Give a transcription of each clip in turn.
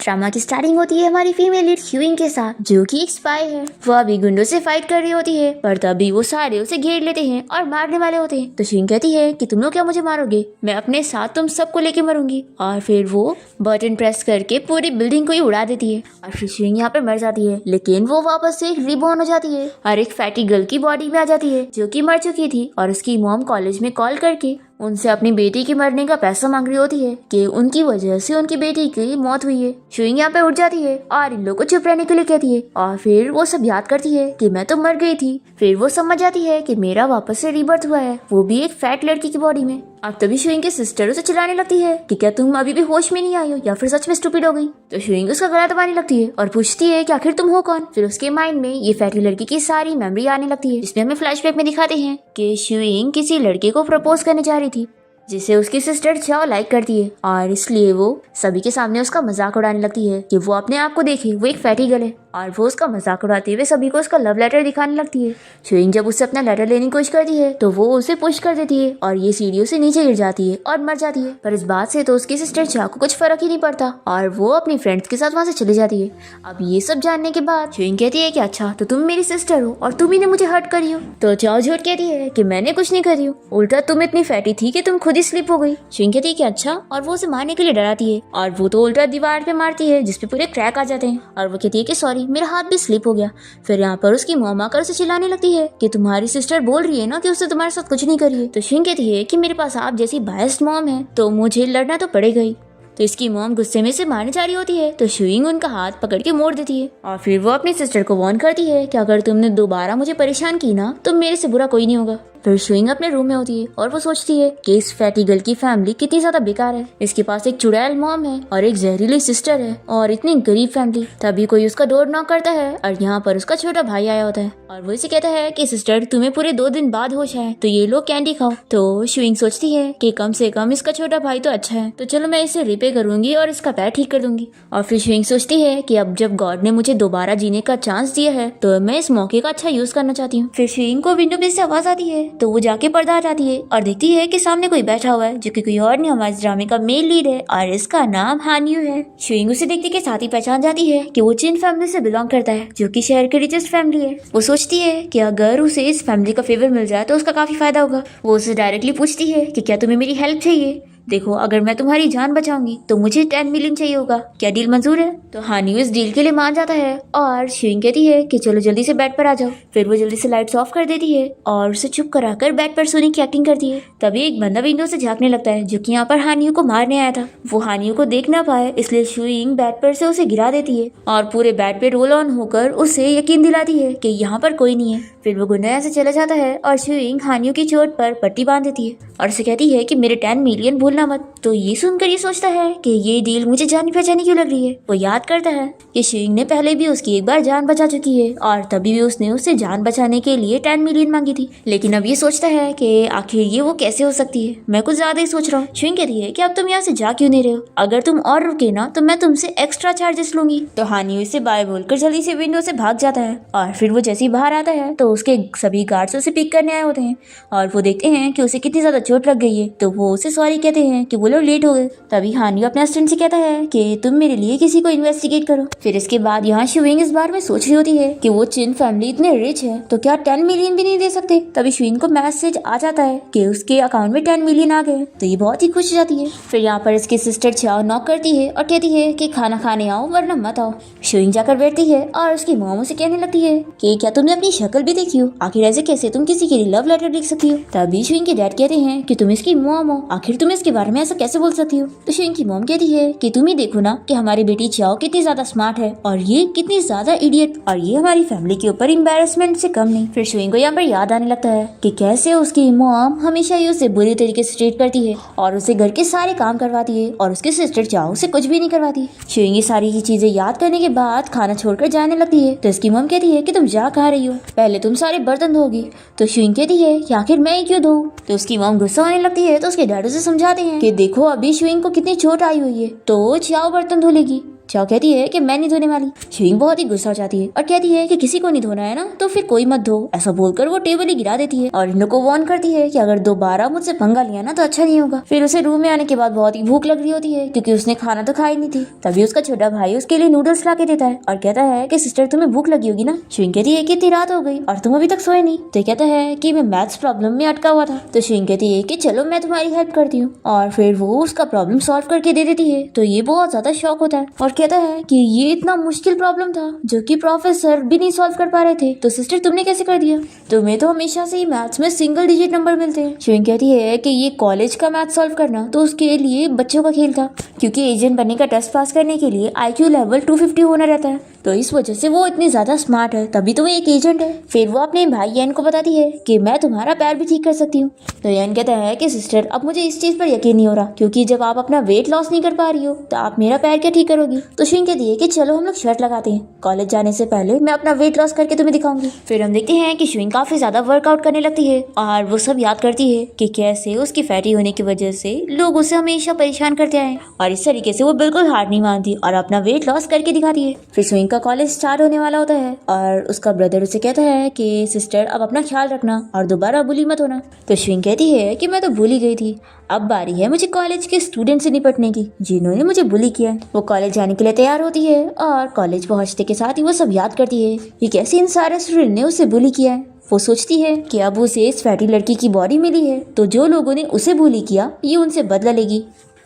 Drama की starting होती है हमारी फीमेल लीड ह्यूइंग के साथ, जो कि एक स्पाई है। वो अभी गुंडों से फाइट कर रही होती है, पर तभी वो सारे उसे घेर लेते हैं और मारने वाले होते हैं। तो ह्यूइंग कहती है कि तुम लोग क्या मुझे मारोगे, मैं अपने साथ तुम सबको लेके मरूंगी। और फिर वो बटन प्रेस करके पूरी बिल्डिंग को ही उड़ा देती है और फिर ह्यूइंग यहाँ पर मर जाती है। लेकिन वो वापस से रिबॉर्न हो जाती है और एक फैटी गर्ल की बॉडी में आ जाती है जो कि मर चुकी थी। और उसकी मॉम कॉलेज में कॉल करके उनसे अपनी बेटी के मरने का पैसा मांग रही होती है कि उनकी वजह से उनकी बेटी की मौत हुई है। ह्यूइंग यहाँ पे उठ जाती है और इन लोगों को चुप रहने के लिए कहती है और फिर वो सब याद करती है कि मैं तो मर गई थी। फिर वो समझ जाती है कि मेरा वापस से रीबर्थ हुआ है, वो भी एक फैट लड़की की बॉडी में। अब तभी ह्यूइंग की सिस्टर उसे चिल्लाने लगती है कि क्या तुम अभी भी होश में नहीं आई हो या फिर सच में स्टूपिड हो गई। तो ह्यूइंग उसका गला दबाने लगती है और पूछती है कि आखिर तुम हो कौन। फिर उसके माइंड में ये फैटी लड़की की सारी मेमोरी आने लगती है, जिसमें हमें फ्लैशबैक में दिखाते हैं कि ह्यूइंग किसी लड़के को प्रपोज करने जा रही थी जिसे उसकी सिस्टर चाओ लाइक करती है और इसलिए वो सभी के सामने उसका मजाक उड़ाने लगती है कि वो अपने आप को देखे वो एक फैटी गर्ल है। और वो उसका मजाक उड़ाते हुए सभी को उसका लव लेटर दिखाने लगती है। ह्यूइंग जब उससे अपना लेटर लेने की कोशिश करती है तो वो उसे पुश कर देती है और ये सीढ़ियों से नीचे गिर जाती है और मर जाती है। पर इस बात से तो उसकी सिस्टर चाओ को कुछ फर्क ही नहीं पड़ता और वो अपनी फ्रेंड्स के साथ वहाँ से चली जाती है। अब ये सब जानने के बाद ह्यूइंग कहती है कि अच्छा तो तुम मेरी सिस्टर हो और तुम ही ने मुझे हर्ट करी हो। तो चाओ झूठ कहती है कि मैंने कुछ नहीं करी हूँ, उल्टा तुम इतनी फैटी थी कि तुम खुद ही स्लिप हो गई। ह्यूइंग कहती है कि अच्छा, और वो उसे मारने के लिए डराती है और वो तो उल्टा दीवार पे मारती है जिसपे पूरे क्रैक आ जाते हैं और वो कहती है कि सॉरी मेरा हाथ भी स्लिप हो गया। फिर यहाँ पर उसकी मॉम आकर उसे चिल्लाने लगती है कि तुम्हारी सिस्टर बोल रही है ना कि उसने तुम्हारे साथ कुछ नहीं करी है। तो ह्यूइंग कहती है कि मेरे पास आप जैसी बायस्ड मॉम है तो मुझे लड़ना तो पड़ेगा ही। तो इसकी मॉम गुस्से में से मारने जा रही होती है तो ह्यूइंग उनका हाथ पकड़ के मोड़ देती है और फिर वो अपनी सिस्टर को वार्न करती है कि अगर तुमने दोबारा मुझे परेशान की ना तो मेरे से बुरा कोई नहीं होगा। फिर ह्यूइंग अपने रूम में होती है और वो सोचती है कि इस फैटी गर्ल की फैमिली कितनी ज्यादा बेकार है। इसके पास एक चुड़ैल मॉम है और एक जहरीली सिस्टर है और इतनी गरीब फैमिली। तभी कोई उसका डोर नॉक करता है और यहाँ पर उसका छोटा भाई आया होता है और वो इसे कहता है कि सिस्टर तुम्हें पूरे 2 दिन बाद होश आए तो ये लो कैंडी खाओ। तो ह्यूइंग सोचती है कि कम से कम इसका छोटा भाई तो अच्छा है, तो चलो मैं इसे रिपे करूंगी और इसका पैर ठीक कर दूंगी। और फिर ह्यूइंग सोचती है कि अब जब गॉड ने मुझे दोबारा जीने का चांस दिया है तो मैं इस मौके का अच्छा यूज करना चाहती हूँ। फिर ह्यूइंग को विंडो में से आवाज आती है तो वो जाके पर्दा हटाती है और देखती है कि सामने कोई बैठा हुआ है जो कि कोई और नहीं हमारे ड्रामे का मेन लीड है और इसका नाम हान्यू है। ह्यूइंग उसे देखते के साथ ही पहचान जाती है कि वो चिन फैमिली से बिलोंग करता है जो कि शहर की रिचेस्ट फैमिली है। वो सोचती है कि अगर उसे इस फैमिली का फेवर मिल जाए तो उसका काफी फायदा होगा। वो उसे डायरेक्टली पूछती है कि क्या तुम्हें मेरी हेल्प चाहिए। देखो अगर मैं तुम्हारी जान बचाऊंगी तो मुझे 10 मिलियन चाहिए होगा, क्या डील मंजूर है। तो हान्यू इस डील के लिए मान जाता है और ह्यूइंग कहती है कि चलो जल्दी से बेड पर आ जाओ। फिर वो जल्दी से लाइट्स ऑफ कर देती है और उसे चुप कराकर बेड पर सोने की एक्टिंग करती है। तभी एक बंदा विंडो से झांकने लगता है जो कि यहाँ पर हान्यू को मारने आया था। वो हान्यू को देख ना पाए इसलिए ह्यूइंग बेड पर से उसे गिरा देती है और पूरे बेड पे रोल ऑन होकर उसे यकीन दिलाती है कि यहाँ पर कोई नहीं है। फिर वो गुंडा यहाँ से चला जाता है और ह्यूइंग हान्यू की चोट पर पट्टी बांध देती है और उसे कहती है कि मेरे 10 मिलियन भूलना मत। तो ये सुनकर ये सोचता है कि ये डील मुझे जानी पहचानी क्यों लग रही है। वो याद करता है कि ह्यूइंग ने पहले भी उसकी एक बार जान बचा चुकी है और तभी भी उसने उससे जान बचाने के लिए 10 मिलियन मांगी थी। लेकिन अब ये सोचता है कि आखिर ये वो कैसे हो सकती है, मैं कुछ ज्यादा ही सोच रहा हूँ। ह्यूइंग कहती है कि अब तुम यहाँ से जा क्यों नहीं रहे हो, अगर तुम और रुके ना तो मैं तुमसे एक्स्ट्रा चार्जेस लूंगी। तो हान्यू इससे बाय बोलकर जल्दी से विंडो से भाग जाता है और फिर वो जैसे ही बाहर आता है तो उसके सभी गार्ड्स उसे पिक करने आए होते हैं और वो देखते हैं कि उसे कितनी ज्यादा चोट लग गई है। तो वो उसे सॉरी कहते हैं कि वो लोग लेट हो गए। तभी हान्यू अपने असिस्टेंट से कहता है कि तुम मेरे लिए किसी को इन्वेस्टिगेट करो। फिर इसके बाद यहाँ ह्यूइंग इस बारे में सोच रही होती है कि वो चिन फैमिली इतने रिच है तो क्या 10 मिलियन भी नहीं दे सकते। तभी ह्यूइंग को मैसेज आ जाता है कि उसके अकाउंट में 10 मिलियन आ गए तो ये बहुत ही खुश हो जाती है। फिर यहाँ पर इसकी सिस्टर चाओ नॉक करती है और कहती है कि खाना खाने आओ वरना मत आओ। ह्यूइंग जाकर बैठती है और उसकी मॉम उसे कहने लगती है कि क्या तुमने अपनी शक्ल भी देखी हो, आखिर ऐसे कैसे तुम किसी के लिए लव लेटर लिख सकती हो। तभी ह्यूइंग के डैड कहते हैं कि तुम इसकी मॉम हो, आखिर तुम इसके बारे में ऐसा कैसे बोल सकती हो। तो ह्यूइंग की मॉम कहती है कि तुम ही देखो ना कि हमारी बेटी चाओ कितनी ज्यादा स्मार्ट है और ये कितनी ज्यादा इडियट और ये हमारी फैमिली के ऊपर एम्बैरेसमेंट से कम नहीं। फिर ह्यूइंग को यहाँ पर याद आने लगता है कि कैसे उसकी मॉम हमेशा ही उसे बुरी तरीके से ट्रीट करती है और उसे घर के सारे काम करवाती है और उसकी सिस्टर चाओ उसे कुछ भी नहीं करवाती। ह्यूइंग ये सारी चीजें याद करने के बाद खाना छोड़कर जाने लगती है तो इसकी मॉम कहती है कि तुम जा कहाँ रही हो, पहले तुम सारे बर्तन धोगी। तो ह्यूइंग कहती है कि आखिर मैं ही क्यों धोऊं। तो उसकी मॉम गुस्सा होने लगती है तो उसके डैड उसे समझाते हैं कि देखो अभी ह्यूइंग को कितनी चोट आई हुई है तो चाओ बर्तन धो लेगी। चाओ कहती है कि मैं नहीं धोने वाली। शुइंग बहुत ही गुस्सा हो जाती है और कहती है कि किसी को नहीं धोना है ना तो फिर कोई मत धो। ऐसा बोलकर वो टेबल ही गिरा देती है और इन लोग को वार्न करती है कि अगर दोबारा मुझसे पंगा लिया ना तो अच्छा नहीं होगा। फिर उसे रूम में आने के बाद बहुत ही भूख लग रही होती है क्योंकि उसने खाना तो खाई नहीं थी। तभी उसका छोटा भाई उसके लिए नूडल्स ला के देता है और कहता है कि सिस्टर तुम्हें भूख लगी होगी ना। शुइंग कहती है कि इतनी रात हो गई और तुम अभी तक सोए नहीं। तो कहता है कि मैं मैथ्स प्रॉब्लम में अटका हुआ था। तो शुइंग कहती है कि चलो मैं तुम्हारी हेल्प करती हूँ और फिर वो उसका प्रॉब्लम सॉल्व करके दे देती है। तो ये बहुत ज्यादा शॉक होता है और कहता है कि ये इतना मुश्किल प्रॉब्लम था जो कि प्रोफेसर भी नहीं सॉल्व कर पा रहे थे, तो सिस्टर तुमने कैसे कर दिया? तुम्हें तो हमेशा से ही मैथ्स में सिंगल डिजिट नंबर मिलते हैं। शुइंग कहती है कि ये कॉलेज का मैथ सॉल्व करना तो उसके लिए बच्चों का खेल था, क्योंकि एजेंट बनने का टेस्ट पास करने के लिए IQ लेवल 250 होना रहता है, तो इस वजह से वो इतनी ज्यादा स्मार्ट है, तभी तो वो एक एजेंट है। फिर वो अपने भाई यन को बताती है कि मैं तुम्हारा पैर भी ठीक कर सकती हूँ। तो यन कहता है कि सिस्टर अब मुझे इस चीज पर यकीन नहीं हो रहा, क्योंकि जब आप अपना वेट लॉस नहीं कर पा रही हो तो आप मेरा पैर क्या ठीक करोगी? तो शुइंग कहती है कि चलो हम लोग शर्त लगाते हैं, कॉलेज जाने से पहले मैं अपना वेट लॉस करके तुम्हें दिखाऊंगी। फिर हम देखते हैं कि शुइंग काफी ज्यादा वर्कआउट करने लगती है और वो सब याद करती है कि कैसे उसकी फैटी होने की वजह से लोग उसे हमेशा परेशान करते आए और इस तरीके से वो बिल्कुल हार नहीं मानती और अपना वेट लॉस करके दिखाती है। फिर शुइंग का कॉलेज स्टार्ट होने वाला होता है और उसका ब्रदर उसे कहता है कि सिस्टर अब अपना ख्याल रखना और दोबारा बुली मत होना। तो शुइंग कहती है कि मैं तो भूल ही गई थी, अब बारी है मुझे कॉलेज के स्टूडेंट से निपटने की जिन्होंने मुझे बुली किया। वो कॉलेज जाने के लिए तैयार होती है और कॉलेज पहुंचते के साथ ही वो सब याद करती है कि कैसे इन सारे स्टूडेंट ने उसे बुली किया है। वो सोचती है कि अब उसे इस फैटी लड़की की बॉडी मिली है तो जो लोगों ने उसे बुली किया ये उनसे बदला लेगी।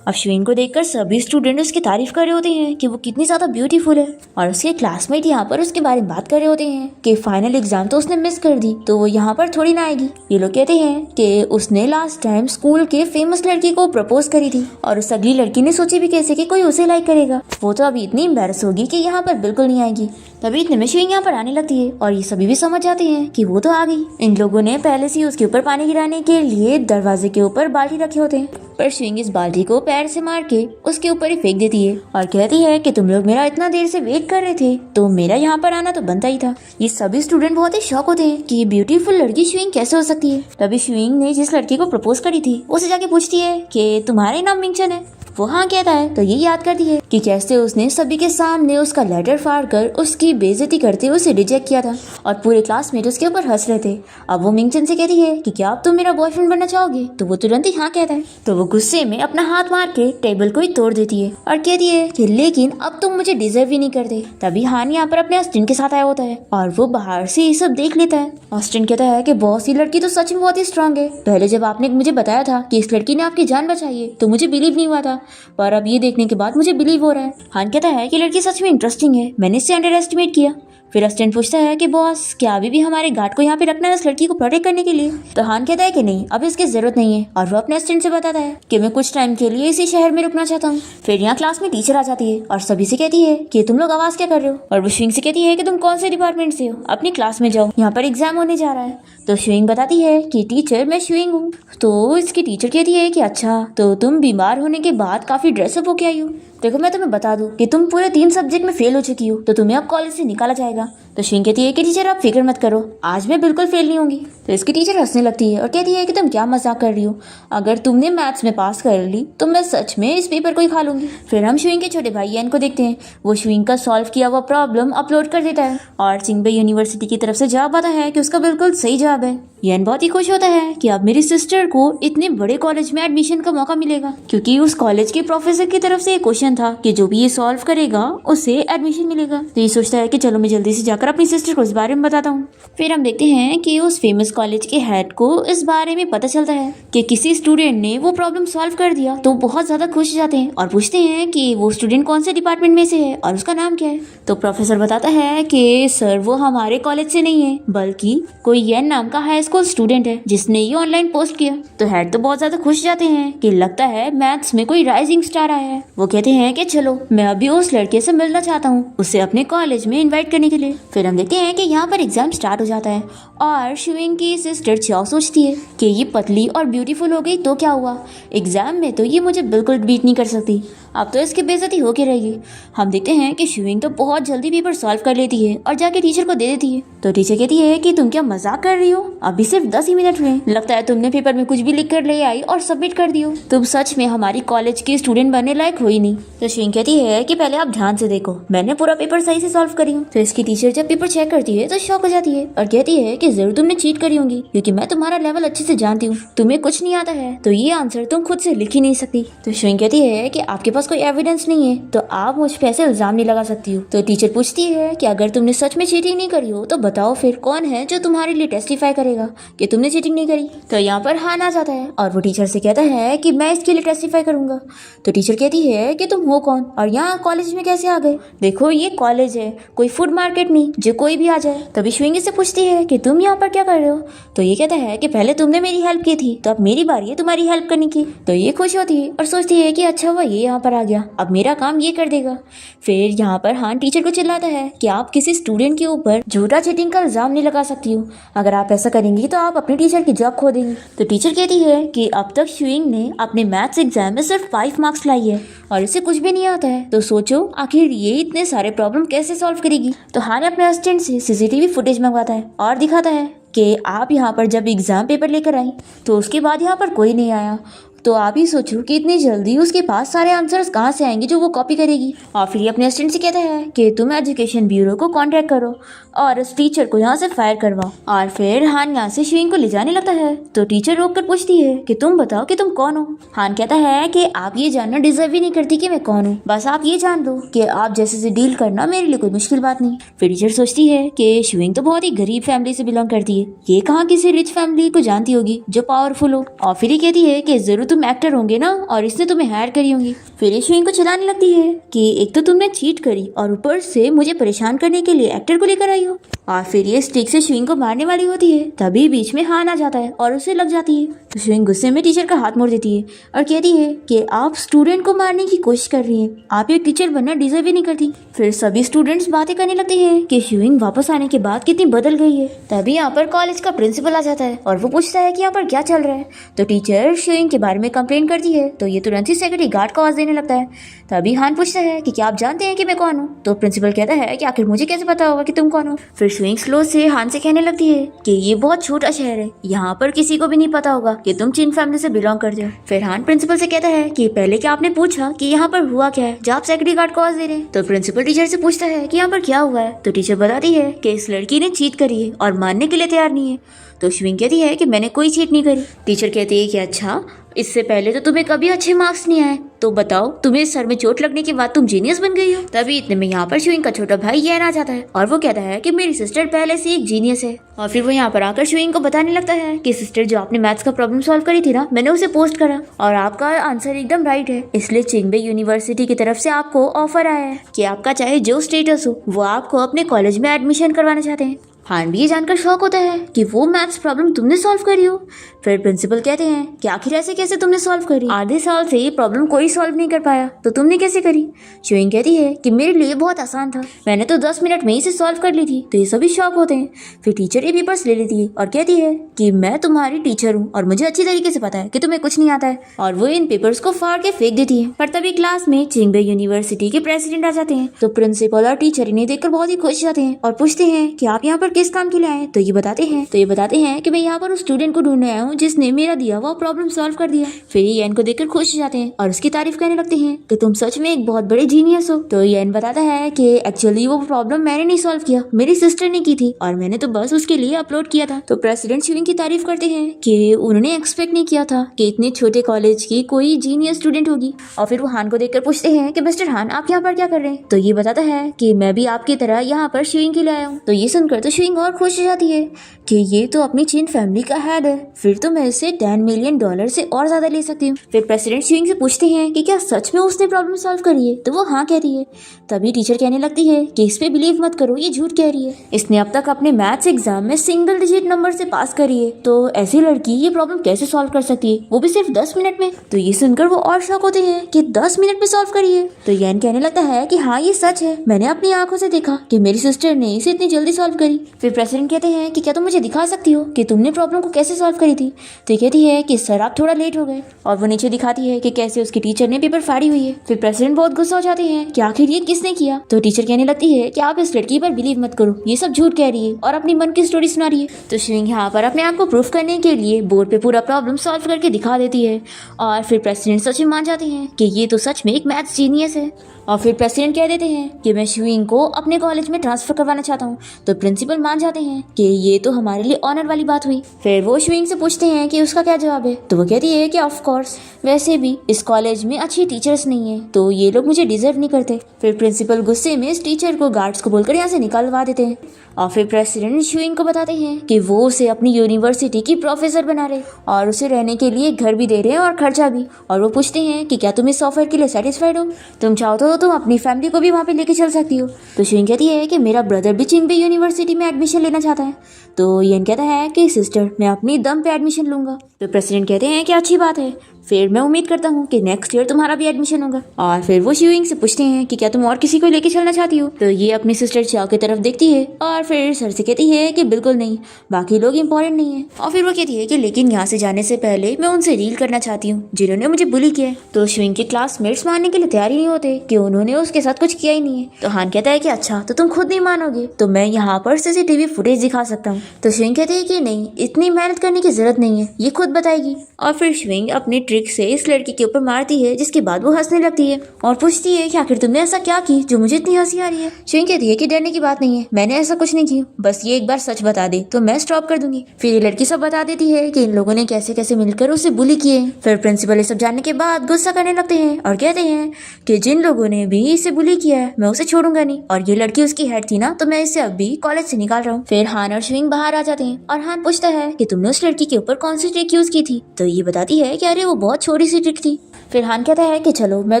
अब शुइंग को देखकर सभी स्टूडेंट उसकी तारीफ कर रहे होते हैं कि वो कितनी ज्यादा ब्यूटीफुल है और उसके क्लासमेट यहाँ पर उसके बारे में बात कर रहे होते हैं कि फाइनल एग्जाम तो उसने मिस कर दी तो वो यहाँ पर थोड़ी ना आएगी। ये लोग कहते हैं कि उसने लास्ट टाइम स्कूल के फेमस लड़की को प्रपोज करी थी और उस अगली लड़की ने सोची भी कैसे कि कोई उसे लाइक करेगा। वो तो अभी इतनी एम्बैरस होगी कि यहाँ पर बिल्कुल नहीं आएगी। तभी इतने में शुइंग यहाँ पर आने लगती है और ये सभी भी समझ जाते हैं कि वो तो आ गई। इन लोगों ने पहले से उसके ऊपर पानी गिराने के लिए दरवाजे के ऊपर बाल्टी रखे होते हैं, पर शुइंग इस बाल्टी को पैर से मार के उसके ऊपर ही फेंक देती है और कहती है कि तुम लोग मेरा इतना देर से वेट कर रहे थे तो मेरा यहाँ पर आना तो बनता ही था। ये सभी स्टूडेंट बहुत ही शॉक होते हैं कि ये ब्यूटीफुल लड़की शुइंग कैसे हो सकती है। तभी शुइंग ने जिस लड़की को प्रपोज करी थी उसे जाके पूछती है कि तुम्हारा नाम मिंगचन है? वो हाँ कहता है। तो ये याद करती है कि कैसे उसने सभी के सामने उसका लेटर फाड़ कर उसकी बेइज्जती करते हुए उसे रिजेक्ट किया था और पूरे क्लासमेट उसके ऊपर हंस रहे थे। अब वो मिंगचन से कहती है कि क्या अब तुम मेरा बॉयफ्रेंड बनना चाहोगे? तो वो तुरंत ही हाँ कहता है। तो वो गुस्से में अपना हाथ मार के टेबल को ही तोड़ देती है और कहती है कि लेकिन अब तुम मुझे डिजर्व ही नहीं करते। तभी हान यहाँ पर अपने ऑस्टिन के साथ आया होता है और वो बाहर से ये सब देख लेता है। ऑस्टिन कहता है कि बॉस ये लड़की तो सच में बहुत ही स्ट्रांग है। पहले जब आपने मुझे बताया था कि इस लड़की ने आपकी जान बचाई है तो मुझे बिलीव नहीं हुआ था, पर अब ये देखने के बाद मुझे बिलीव हो रहा है। हान कहता है कि लड़की सच में इंटरेस्टिंग है, मैंने इसे अंडर एस्टिमेट किया। फिर ऑस्टिन पूछता है कि बॉस क्या अभी भी हमारे गार्ड को यहाँ पे रखना है इस लड़की को प्रोटेक्ट करने के लिए? तो हान कहता है कि नहीं, अब इसकी जरूरत नहीं है और वो अपने ऑस्टिन से बताता है कि मैं कुछ टाइम के लिए इसी शहर में रुकना चाहता हूँ। फिर यहाँ क्लास में टीचर आ जाती है और सभी से कहती है कि तुम लोग आवाज क्या कर रहे हो, और वो शुइंग से कहती है कि तुम कौन से डिपार्टमेंट से हो, अपनी क्लास में जाओ, यहाँ पर एग्जाम होने जा रहा है। तो शुइंग बताती है कि टीचर मैं शुइंग हूँ। तो इसकी टीचर कहती है कि अच्छा तो तुम बीमार होने के बाद काफी ड्रेसअप होके आई हो। देखो मैं तुम्हें बता दूं कि तुम पूरे 3 सब्जेक्ट में फेल हो चुकी हो तो तुम्हें अब कॉलेज से निकाला जाएगा। तो शुइंग कहती है कि टीचर आप फिक्र मत करो, आज मैं बिल्कुल फेल नहीं होंगी। तो इसकी टीचर हंसने लगती है और कहती है कि तुम क्या मजाक कर रही हो, अगर तुमने मैथ्स में पास कर ली तो मैं सच में इस पेपर को ही खा लूंगी। फिर हम शुइंग के छोटे भाई यन को देखते हैं। वो शुइंग का सॉल्व किया हुआ प्रॉब्लम अपलोड कर देता है और चिंगबे यूनिवर्सिटी की तरफ से जवाब आता है कि उसका बिल्कुल सही जवाब है। यन बहुत ही खुश होता है कि अब मेरी सिस्टर को इतने बड़े कॉलेज में एडमिशन का मौका मिलेगा, क्योंकि उस कॉलेज के प्रोफेसर की तरफ से एक क्वेश्चन था कि जो भी ये सॉल्व करेगा उसे एडमिशन मिलेगा। तो ये सोचता है कि चलो मैं जल्दी से जाकर अपनी सिस्टर को इस बारे में बताता हूँ। फिर हम देखते हैं कि उस फेमस कॉलेज के हेड को इस बारे में पता चलता है कि किसी स्टूडेंट ने वो प्रॉब्लम सॉल्व कर दिया, तो बहुत ज्यादा खुश जाते हैं और पूछते हैं कि वो स्टूडेंट कौन से डिपार्टमेंट में से है और उसका नाम क्या है। तो प्रोफेसर बताता है कि सर वो हमारे कॉलेज से नहीं है बल्कि कोई यन नाम का हाई स्कूल स्टूडेंट है जिसने ये ऑनलाइन पोस्ट किया। तो हेड तो बहुत ज्यादा खुश जाते हैं कि लगता है मैथ्स में कोई राइजिंग स्टार आया है। वो कहते हैं कि चलो मैं अभी उस लड़के से मिलना चाहता हूँ, उसे अपने कॉलेज में इनवाइट करने के लिए। फिर हम देखते हैं कि यहाँ पर एग्जाम स्टार्ट हो जाता है और शुइंग की सिस्टर चाओ सोचती है कि ये पतली और ब्यूटीफुल हो गई तो क्या हुआ, एग्जाम में तो ये मुझे बिल्कुल बीट नहीं कर सकती, अब तो इसकी बेइज्जती होके रहेगी। हम देखते हैं कि शुइंग तो बहुत जल्दी पेपर सॉल्व कर लेती है और जाके टीचर को दे देती है। तो टीचर कहती है कि तुम क्या मजाक कर रही हो, अभी सिर्फ 10 ही मिनट हुए, लगता है तुमने पेपर में कुछ भी लिख कर ले आई और सबमिट कर दियो, तुम सच में हमारी कॉलेज की स्टूडेंट बनने लायक हो ही नहीं। तो शुइंग कहती है कि पहले आप ध्यान से देखो, मैंने पूरा पेपर सही से सॉल्व करी हूँ। तो इसकी टीचर जब पेपर चेक करती है तो शॉक हो जाती है और कहती है कि जरूर तुमने चीट करी होंगी, क्योंकि मैं तुम्हारा लेवल अच्छे से जानती हूँ, तुम्हें कुछ नहीं आता है तो ये आंसर तुम खुद से लिख ही नहीं सकती। तो शुइंग कहती है कि आपके पास कोई एविडेंस नहीं है तो आप मुझ पे ऐसे इल्जाम नहीं लगा सकती हो। तो टीचर पूछती है कि अगर तुमने सच में चीटिंग नहीं करी हो तो बताओ फिर कौन है जो तुम्हारे लिए टेस्टिफाई करेगा कि तुमने चीटिंग नहीं करी। तो यहाँ पर हान आ जाता है और वो टीचर से कहता है कि मैं इसके लिए टेस्टिफाई करूंगा। तो टीचर कहती है कि तुम हो कौन और यहाँ कॉलेज में कैसे आ गए, देखो ये कॉलेज है, कोई फूड मार्केट नहीं जो कोई भी आ जाए। तभी शुइंग से पूछती है कि तुम यहाँ पर क्या कर रहे हो। तो ये कहता है कि पहले तुमने मेरी हेल्प की थी तो अब मेरी बारी है तुम्हारी हेल्प करने की। तो ये खुश होती है और सोचती है कि अच्छा हुआ ये यहाँ पर आ गया, अब मेरा काम ये कर देगा। फिर यहाँ पर हान टीचर को चिल्लाता है कि आप किसी स्टूडेंट के ऊपर झूठा चीटिंग का इल्जाम नहीं लगा सकती हो, अगर आप ऐसा करेंगी तो आप अपनी टीचर की जॉब खो देंगी। तो टीचर कहती है कि अब तक शुइंग ने अपने मैथ्स एग्जाम में सिर्फ 5 मार्क्स लाई है और इसे कुछ भी नहीं आता है, तो सोचो आखिर ये इतने सारे प्रॉब्लम कैसे सॉल्व करेगी। तो हान अपने असिस्टेंट से सीसीटीवी फुटेज मंगवाता है और दिखाता है कि आप यहाँ पर जब एग्जाम पेपर लेकर आई तो उसके बाद यहाँ पर कोई नहीं आया, तो आप ही सोचो कि इतनी जल्दी उसके पास सारे आंसर्स कहाँ से आएंगे जो वो कॉपी करेगी। और फिर ये अपने असिस्टेंट से कहता है कि तुम एजुकेशन ब्यूरो को कांटेक्ट करो और उस टीचर को यहाँ से फायर करवाओ। और फिर हान यहाँ से शुइंग को ले जाने लगता है तो टीचर रोक कर पूछती है कि तुम बताओ कि तुम कौन हो। हान कहता है कि आप ये जानना डिजर्व ही नहीं करती कि मैं कौन हूँ, बस आप ये जान लो कि आप जैसे से डील करना मेरे लिए कोई मुश्किल बात नहीं। फिर टीचर सोचती है कि शुइंग तो बहुत ही गरीब फैमिली से बिलोंग करती है, ये कहाँ किसी रिच फैमिली को जानती होगी जो पावरफुल हो। और फिर ये कहती है कि जरूर तुम एक्टर होंगे ना और इसने तुम्हें हायर करी होंगी। फिर ये शुइंग को चिल्लाने लगती है कि एक तो तुमने चीट करी और ऊपर से मुझे परेशान करने के लिए एक्टर को लेकर आई हो। और फिर ये स्टिक से शुइंग को मारने वाली होती है, तभी बीच में हान आ जाता है और उसे लग जाती है। तो शुइंग गुस्से में टीचर का हाथ मोड़ देती है और कहती है कि आप स्टूडेंट को मारने की कोशिश कर रही हैं, आप एक टीचर बनना डिजर्व ही नहीं करती। फिर सभी स्टूडेंट्स बातें करने लगते हैं कि शुइंग वापस आने के बाद कितनी बदल गई है। तभी यहाँ पर कॉलेज का प्रिंसिपल आ जाता है और वो पूछता है कि यहाँ पर क्या चल रहा है। तो टीचर शुइंग के बारे में कंप्लेन करती है तो ये तुरंत ही सिक्योरिटी गार्ड को आवाज देने लगता है। तभी हान पूछता है कि क्या आप जानते हैं कि मैं कौन हूँ। तो प्रिंसिपल कहता है कि आखिर मुझे कैसे पता होगा कि तुम कौन हो। फिर शुइंग स्लो से हान से कहने लगती है कि ये बहुत छोटा शहर है, यहाँ पर किसी को भी नहीं पता होगा कि तुम चिन फैमिली से बिलोंग करते हो। फिर हान प्रिंसिपल से कहता है कि पहले क्या आपने पूछा कि यहाँ पर हुआ क्या है जो आप सिक्योरिटी गार्ड को आवाज दे रहे हैं। तो प्रिंसिपल टीचर से पूछता है कि यहाँ पर क्या हुआ है। तो टीचर बताती है कि इस लड़की ने चीट करी है और मानने के लिए तैयार नहीं है। तो शुइंग कहती है कि मैंने कोई चीट नहीं करी। टीचर कहती है कि अच्छा, इससे पहले तो तुम्हें कभी अच्छे मार्क्स नहीं आए, तो बताओ तुम्हें सर में चोट लगने के बाद तुम जीनियस बन गई हो। तभी इतने में यहाँ पर शुइंग का छोटा भाई येन आ जाता है और वो कहता है कि मेरी सिस्टर पहले से एक जीनियस है। और फिर वो यहाँ पर आकर शुइंग को बताने लगता है कि सिस्टर, जो आपने मैथ्स का प्रॉब्लम सॉल्व करी थी ना, मैंने उसे पोस्ट करा और आपका आंसर एकदम राइट है, इसलिए चिंगबे यूनिवर्सिटी की तरफ से आपको ऑफर आया है कि आपका चाहे जो स्टेटस हो वो आपको अपने कॉलेज में एडमिशन करवाना चाहते हैं। हान भी ये जानकर शॉक होता है कि वो मैथ्स प्रॉब्लम तुमने सॉल्व करी हो। फिर प्रिंसिपल कहते हैं कि आखिर ऐसे कैसे तुमने सॉल्व करी, आधे साल से ये प्रॉब्लम कोई सॉल्व नहीं कर पाया तो तुमने कैसे करी। शुइंग कहती है कि मेरे लिए बहुत आसान था, मैंने तो 10 मिनट में ही इसे सॉल्व कर ली थी। तो ये सभी शॉक होते हैं। फिर टीचर ये पेपर्स ले लेती है और कहती है कि मैं तुम्हारी टीचर हूँ और मुझे अच्छी तरीके से पता है कि तुम्हें कुछ नहीं आता है, और वो इन पेपर्स को फाड़ के फेंक देती है। पर तभी क्लास में चिंगबे यूनिवर्सिटी के प्रेसिडेंट आ जाते हैं। तो प्रिंसिपल और टीचर इन्हें देखकर बहुत ही खुश जाते हैं और पूछते हैं कि आप यहाँ पर किस काम के लिए आए। तो ये बताते हैं कि मैं यहाँ पर उस स्टूडेंट को ढूंढने आया हूँ जिसने मेरा दिया हुआ प्रॉब्लम सॉल्व कर दिया। फिर येन को देखकर खुश हो जाते हैं और उसकी तारीफ करने लगते हैं कि तुम सच में एक बहुत बड़े जीनियस हो। तो येन बताता है कि एक्चुअली वो प्रॉब्लम मैंने नहीं सॉल्व किया, मेरी सिस्टर ने की थी और मैंने तो बस उसके लिए अपलोड किया था। तो प्रेसिडेंट शुइंग की तारीफ करते हैं कि उन्होंने एक्सपेक्ट नहीं किया था कि इतने छोटे कॉलेज की कोई जीनियस स्टूडेंट होगी। और फिर वो हान को देखकर पूछते हैं कि मिस्टर हान, आप यहाँ पर क्या कर रहे हैं। तो ये बताता है कि मैं भी आपकी तरह यहाँ पर शुइंग के लिए आया हूँ। तो ये सुनकर तो शुइंग और खुश हो जाती है कि ये तो अपनी चीन फैमिली का हेड है, फिर तो मैं इसे $10 मिलियन से और ज्यादा ले सकती हूँ। फिर प्रेसिडेंट शुइंग से पूछते हैं कि क्या सच में उसने प्रॉब्लम सॉल्व करी है। तो वो हाँ कहती है। तभी टीचर कहने लगती है कि इस पे बिलीव मत करो, ये झूठ कह रही है, इसने अब तक अपने मैथ्स एग्जाम में सिंगल डिजिट नंबर से पास करी है, तो ऐसी लड़की ये प्रॉब्लम कैसे सॉल्व कर सकती है, वो भी सिर्फ 10 मिनट में। तो ये सुनकर वो और शॉक होते हैं कि 10 मिनट में सॉल्व करी है। तो येन कहने लगता है कि हाँ ये सच है, मैंने अपनी आंखों से देखा कि मेरी सिस्टर ने इसे इतनी जल्दी सॉल्व करी। फिर प्रेसिडेंट कहते हैं कि क्या तुम मुझे दिखा सकती हो कि तुमने प्रॉब्लम को कैसे सॉल्व करी थी। तो कहती है कि सर आप थोड़ा लेट हो गए, और वो नीचे दिखाती है कि कैसे उसकी टीचर ने पेपर फाड़ी हुई है। फिर प्रेसिडेंट बहुत गुस्सा हो जाते हैं कि आखिर ये किसने किया। तो टीचर कहने लगती है कि आप इस लड़की पर बिलीव मत करो, ये सब झूठ कह रही है और अपनी मन की स्टोरी सुना रही है। तो स्विंग यहाँ पर अपने आप को प्रूफ करने के लिए बोर्ड पे पूरा प्रॉब्लम सॉल्व करके दिखा देती है, और फिर प्रेसिडेंट सच में मान जाते हैं कि ये तो सच में एक मैथ्स जीनियस है। और फिर प्रेसिडेंट कह देते हैं कि मैं शुइंग को अपने कॉलेज में ट्रांसफर करवाना चाहता हूँ। तो प्रिंसिपल मान जाते हैं कि ये तो हमारे लिए ऑनर वाली बात हुई। फिर वो शुइंग से पूछते हैं कि उसका क्या जवाब है। तो वो कहती है कि ऑफ कोर्स, वैसे भी इस कॉलेज में अच्छी टीचर्स नहीं है, तो ये लोग मुझे डिजर्व नहीं करते। फिर प्रिंसिपल गुस्से में इस टीचर को गार्ड्स को बोलकर यहाँ से निकलवा देते हैं। और फिर प्रेसिडेंट शुइंग को बताते हैं कि वो उसे अपनी यूनिवर्सिटी की प्रोफेसर बना रहे और उसे रहने के लिए घर भी दे रहे हैं और खर्चा भी। और वो पूछते हैं कि क्या तुम इस ऑफर के लिए सेटिस्फाइड हो, तुम चाहो तो तुम अपनी फैमिली को भी वहाँ पे लेके चल सकती हो। तो शुइंग कहती है कि मेरा ब्रदर भी चिंगबे यूनिवर्सिटी में एडमिशन लेना चाहता है। तो यन कहता है कि सिस्टर मैं अपनी दम पे एडमिशन लूंगा। तो प्रेसिडेंट कहते हैं कि अच्छी बात है, फिर मैं उम्मीद करता हूँ कि नेक्स्ट ईयर तुम्हारा भी एडमिशन होगा। और फिर वो शुइंग से पूछते हैं कि क्या तुम और किसी को लेके चलना चाहती हो। तो ये अपनी सिस्टर चाओ की तरफ देखती है और फिर सर से कहती है कि बिल्कुल नहीं, बाकी लोग इंपॉर्टेंट नहीं है। और फिर वो कहती है कि लेकिन यहाँ से जाने से पहले मैं उनसे डील करना चाहती हूँ जिन्होंने मुझे बुली किया है। तो शुइंग के क्लासमेट्स मानने के लिए तैयार ही नहीं होते कि उन्होंने उसके साथ कुछ किया ही नहीं है। तो हान कहता है कि अच्छा तो तुम खुद नहीं मानोगे, तो मैं यहाँ पर सीसीटीवी फुटेज दिखा सकता हूँ। तो शुइंग कहती है कि नहीं, इतनी मेहनत करने की जरूरत नहीं है, ये खुद बताएगी। और फिर शुइंग अपनी ट्रिक से इस लड़की के ऊपर मारती है, जिसके बाद वो हंसने लगती है और पूछती है कि आखिर तुमने ऐसा क्या की जो मुझे इतनी हंसी आ रही है। शुइंग कहती है कि डरने की बात नहीं है, मैंने ऐसा कुछ नहीं किया, बस ये एक बार सच बता दे तो मैं स्टॉप कर दूंगी। फिर ये लड़की सब बता देती है कि इन लोगों ने कैसे कैसे मिलकर उसे बुली किए। फिर प्रिंसिपल ये सब जानने के बाद गुस्सा करने लगते हैं और कहते हैं कि जिन लोगों ने भी इसे बुली किया है मैं उसे छोड़ूंगा नहीं, और ये लड़की उसकी हेड थी ना, तो मैं इसे अभी कॉलेज से निकाल रहा हूँ। फिर हान और शुइंग बाहर आ जाते हैं और हान पूछता है कि तुमने उस लड़की के ऊपर कौन सी ट्रिक यूज की थी। तो ये बताती है कि अरे वो बहुत छोटी सी ट्रिक थी। फिर हान कहता है कि चलो मैं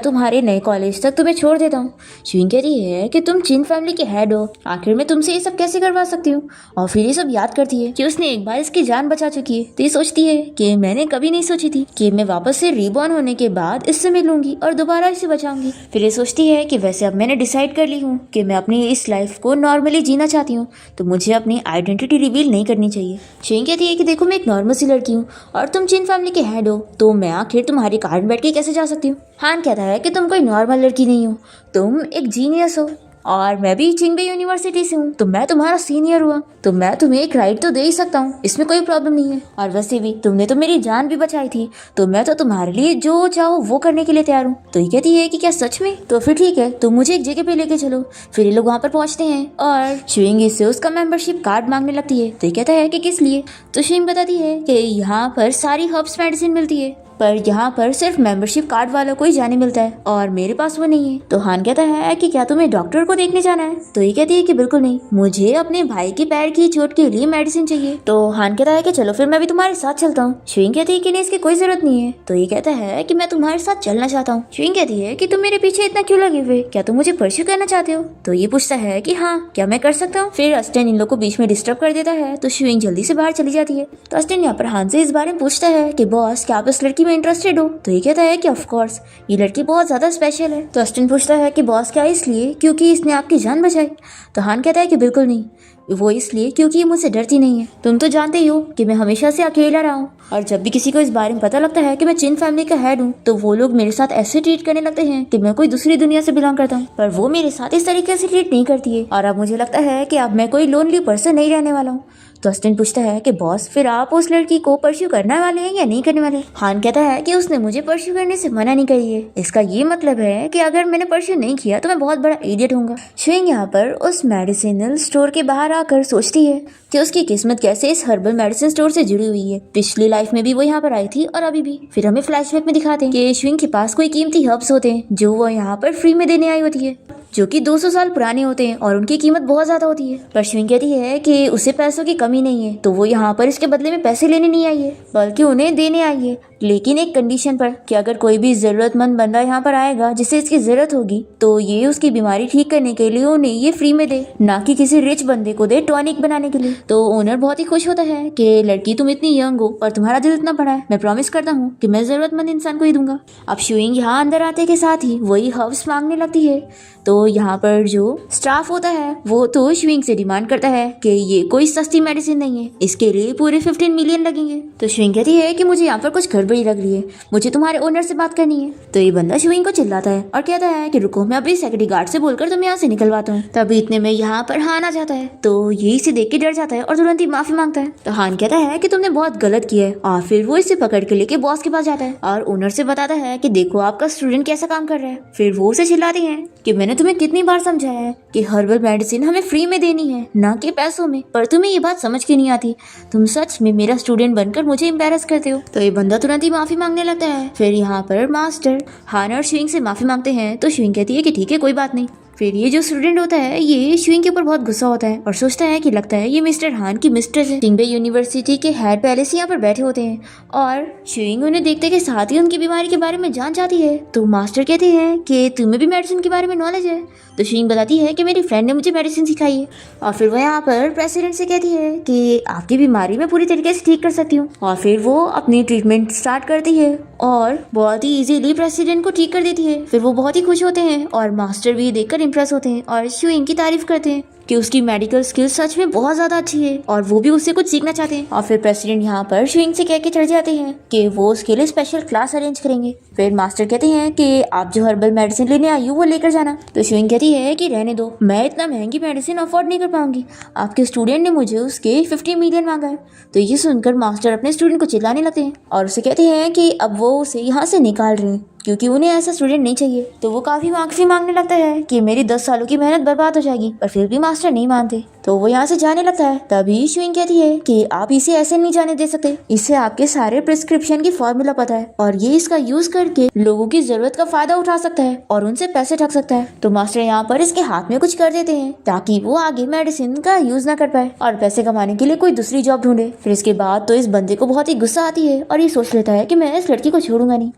तुम्हारे नए कॉलेज तक तुम्हें छोड़ देता हूँ। शुइंग कहती है कि तुम चिन फैमिली के हेड हो, आखिर मैं तुमसे ये सब कैसे करवा सकती हूँ। और फिर ये सब याद करती है कि उसने एक बार इसकी जान बचा चुकी है। तो ये सोचती है कि मैंने कभी नहीं सोची थी कि मैं वापस से रीबॉर्न होने के बाद इससे मिलूंगी और दोबारा इसे बचाऊंगी। फिर ये सोचती है कि वैसे अब मैंने डिसाइड कर ली हूँ कि मैं अपनी इस लाइफ को नॉर्मली जीना चाहती हूँ, तो मुझे अपनी आइडेंटिटी रिवील नहीं करनी चाहिए। शुइंग कहती है कि देखो मैं एक नॉर्मल सी लड़की हूँ और तुम चिन फैमिली के हेड हो, तो मैं आखिर तुम्हारी कार में बैठ के कैसे जा सकती हूँ। हान कहता है कि तुम कोई नॉर्मल लड़की नहीं हो, तुम एक जीनियस हो और मैं भी चिंगबे यूनिवर्सिटी से हूँ, तो मैं तुम्हारा सीनियर हुआ, तो मैं तुम्हें एक राइड तो दे ही सकता हूँ, इसमें कोई प्रॉब्लम नहीं है। और वैसे भी तुमने तो मेरी जान भी बचाई थी, तो मैं तो तुम्हारे लिए जो चाहो वो करने के लिए तैयार हूँ। तो ये कहती है कि क्या सच में, तो फिर ठीक है, तुम मुझे एक जगह पे लेके चलो। फिर ये लोग वहाँ पर पहुँचते हैं और शुइंग इससे उसका मेंबरशिप कार्ड मांगने लगती है। तो ये कहता है कि किस लिए। तो शुइंग बताती है कि यहाँ पर सारी हर्ब्स मेडिसिन मिलती है, पर यहाँ पर सिर्फ मेंबरशिप कार्ड वालों को ही जाने मिलता है और मेरे पास वो नहीं है। तो हान कहता है कि क्या तुम्हें डॉक्टर को देखने जाना है। तो ये कहती है कि बिल्कुल नहीं, मुझे अपने भाई के पैर की चोट के लिए मेडिसिन चाहिए। तो हान कहता है कि चलो फिर मैं भी तुम्हारे साथ चलता हूँ। शुइंग कहती है कि नहीं, इसकी कोई जरूरत नहीं है। तो ये कहता है कि मैं तुम्हारे साथ चलना चाहता हूँ। शुइंग कहती है कि तुम मेरे पीछे इतना क्यों लगे हुए, क्या तुम मुझे परस्यू करना चाहते हो। तो ये पूछता है कि हाँ, क्या मैं कर सकता हूँ। फिर अस्टेन इन लोग को बीच में डिस्टर्ब कर देता है, तो शुइंग जल्दी से बाहर चली जाती है। तो अस्टेन यहाँ पर हान से इस बारे में पूछता है कि बॉस क्या आप इस लड़की में इंटरेस्टेड हो। तो ये कहता है कि ऑफ कोर्स, ये लड़की बहुत ज्यादा स्पेशल है। तो अस्टिन पूछता है कि बॉस क्या इसलिए क्योंकि इसने आपकी जान बचाई। तो हान कहता है कि बिल्कुल नहीं, वो इसलिए क्योंकि ये मुझसे डरती नहीं है। तुम तो जानते ही हो कि मैं हमेशा से अकेला रहा हूँ, और जब भी किसी को इस बारे में पता लगता है कि मैं चिन फैमिली का हेड हूँ, तो वो लोग मेरे साथ ऐसे ट्रीट करने लगते हैं कि मैं कोई दूसरी दुनिया से बिलोंग करता हूँ, पर वो मेरे साथ इस तरीके से ट्रीट नहीं करती है। और अब मुझे लगता है कि अब मैं कोई लोनली पर्सन नहीं रहने वाला हूँ। तो अस्टिन पूछता है कि बॉस फिर आप उस लड़की को परस्यू करने वाले हैं या नहीं करने वाले। हान कहता है कि उसने मुझे परस्यू करने से मना नहीं करी है, इसका ये मतलब है कि अगर मैंने परस्यू नहीं किया तो मैं बहुत बड़ा इडियट होऊंगा। शुइंग यहाँ पर उस मेडिसिनल स्टोर के बाहर आकर सोचती है कि उसकी किस्मत कैसे इस हर्बल मेडिसिन स्टोर से जुड़ी हुई है। पिछली लाइफ में भी वो यहाँ पर आई थी और अभी भी। फिर हमें फ्लैशबैक में दिखाते हैं कि शुइंग के पास कोई कीमती हर्ब्स होते हैं जो वो यहाँ पर फ्री में देने आई होती है, जो कि 200 साल पुराने होते हैं और उनकी कीमत बहुत ज्यादा होती है। पर शुइंग कहती है कि उसे पैसों की कमी नहीं है, तो वो यहाँ पर इसके बदले में पैसे लेने नहीं आई है, बल्कि उन्हें देने आई है। लेकिन एक कंडीशन पर कि अगर कोई भी जरूरतमंद बंदा यहाँ पर आएगा जिसे इसकी जरूरत होगी तो ये उसकी बीमारी ठीक करने के लिए उन्हें ये फ्री में दे, ना कि किसी रिच बंदे को दे टॉनिक बनाने के लिए। तो ओनर बहुत ही खुश होता है कि लड़की तुम इतनी यंग हो और तुम्हारा दिल इतना बड़ा है, मैं प्रॉमिस करता हूँ कि मैं जरूरतमंद इंसान को ही दूंगा। अब शुइंग यहाँ अंदर आते के साथ ही वही हर्ब्स मांगने लगती है। तो यहाँ पर जो स्टाफ होता है वो तो शुइंग से डिमांड करता है कि ये कोई सस्ती मेडिसिन नहीं है, इसके लिए पूरे 15 मिलियन लगेंगे। तो शुइंग कहती है कि मुझे यहाँ पर कुछ गड़बड़ी लग रही है, मुझे तुम्हारे ओनर से बात करनी है। तो ये बंदा शुइंग को चिल्लाता है और कहता है कि रुको, मैं अभी सिक्योरिटी गार्ड से बोलकर तुम्हें यहाँ से निकलवाता हूँ। तभी इतने में यहाँ पर हान आ जाता है। तो ये इसे देख के डर जाता है और तुरंत ही माफी मांगता है। तो हान कहता है कि तुमने बहुत गलत किया है और फिर वो इसे पकड़ के लेके बॉस के पास जाता है और ओनर से बताता है कि देखो आपका स्टूडेंट कैसा काम कर रहा है। फिर वो उसे चिल्लाती है कि मैंने तुम्हें कितनी बार समझाया है कि हर्बल मेडिसिन हमें फ्री में देनी है, ना कि पैसों में, पर तुम्हें ये बात समझ के नहीं आती। तुम सच में मेरा स्टूडेंट बनकर मुझे एम्बैरस करते हो। तो ये बंदा तुरंत ही माफी मांगने लगता है। फिर यहाँ पर मास्टर हान और शुइंग से माफी मांगते हैं। तो शुइंग कहती है कि ठीक है, कोई बात नहीं। फिर ये जो स्टूडेंट होता है ये शुइंग के ऊपर बहुत गुस्सा होता है और सोचता है कि लगता है ये मिस्टर हान की मिस्ट्रेस है। सिंबे यूनिवर्सिटी के हेड पहले से यहाँ पर बैठे होते हैं और शुइंग उन्हें देखते के साथ ही उनकी बीमारी के बारे में जान जाती है। तो मास्टर कहते हैं कि तुम्हें भी मेडिसिन के बारे में नॉलेज है। तो शुइंग बताती है कि मेरी फ्रेंड ने मुझे मेडिसिन सिखाई है। और फिर वह यहाँ पर प्रेसिडेंट से कहती है कि आपकी बीमारी मैं पूरी तरीके से ठीक कर सकती हूँ। और फिर वो अपनी ट्रीटमेंट स्टार्ट करती है और बहुत ही इजीली प्रेसिडेंट को ठीक कर देती है। फिर वो बहुत ही खुश होते हैं और मास्टर भी देखकर इम्प्रेस होते हैं और शुइंग की तारीफ करते हैं कि उसकी मेडिकल स्किल्स सच में बहुत ज्यादा अच्छी है और वो भी उससे कुछ सीखना चाहते हैं। और फिर प्रेसिडेंट यहाँ पर शुइंग से कह के चढ़ जाते हैं कि वो उसके लिए स्पेशल क्लास अरेंज करेंगे। फिर मास्टर कहते हैं कि आप जो हर्बल मेडिसिन लेने आई हो वो लेकर जाना। तो शुइंग कहती है कि रहने दो, मैं इतना महंगी मेडिसिन अफोर्ड नहीं कर पाऊंगी, आपके स्टूडेंट ने मुझे उसके 50 मिलियन मांगा है। तो ये सुनकर मास्टर अपने स्टूडेंट को चिल्लाने लगते हैं और उसे कहते हैं कि अब वो उसे यहाँ से निकाल रहे हैं क्योंकि उन्हें ऐसा स्टूडेंट नहीं चाहिए। तो वो काफी माफी मांगने लगता है कि मेरी 10 सालों की मेहनत बर्बाद हो जाएगी, पर फिर भी मास्टर नहीं मानते। तो वो यहाँ से जाने लगता है। तभी शुइंग कहती है कि आप इसे ऐसे नहीं जाने दे सकते, इससे आपके सारे प्रिस्क्रिप्शन की फॉर्मूला पता है और ये इसका यूज करके लोगों की जरूरत का फायदा उठा सकता है और उनसे पैसे ठग सकता है। तो मास्टर यहाँ पर इसके हाथ में कुछ कर देते हैं ताकि वो आगे मेडिसिन का यूज ना कर पाए और पैसे कमाने के लिए कोई दूसरी जॉब ढूंढे। फिर इसके बाद तो इस बंदे को बहुत ही गुस्सा आती है और ये सोच लेता है कि मैं इस लड़की को छोड़ूंगा नहीं।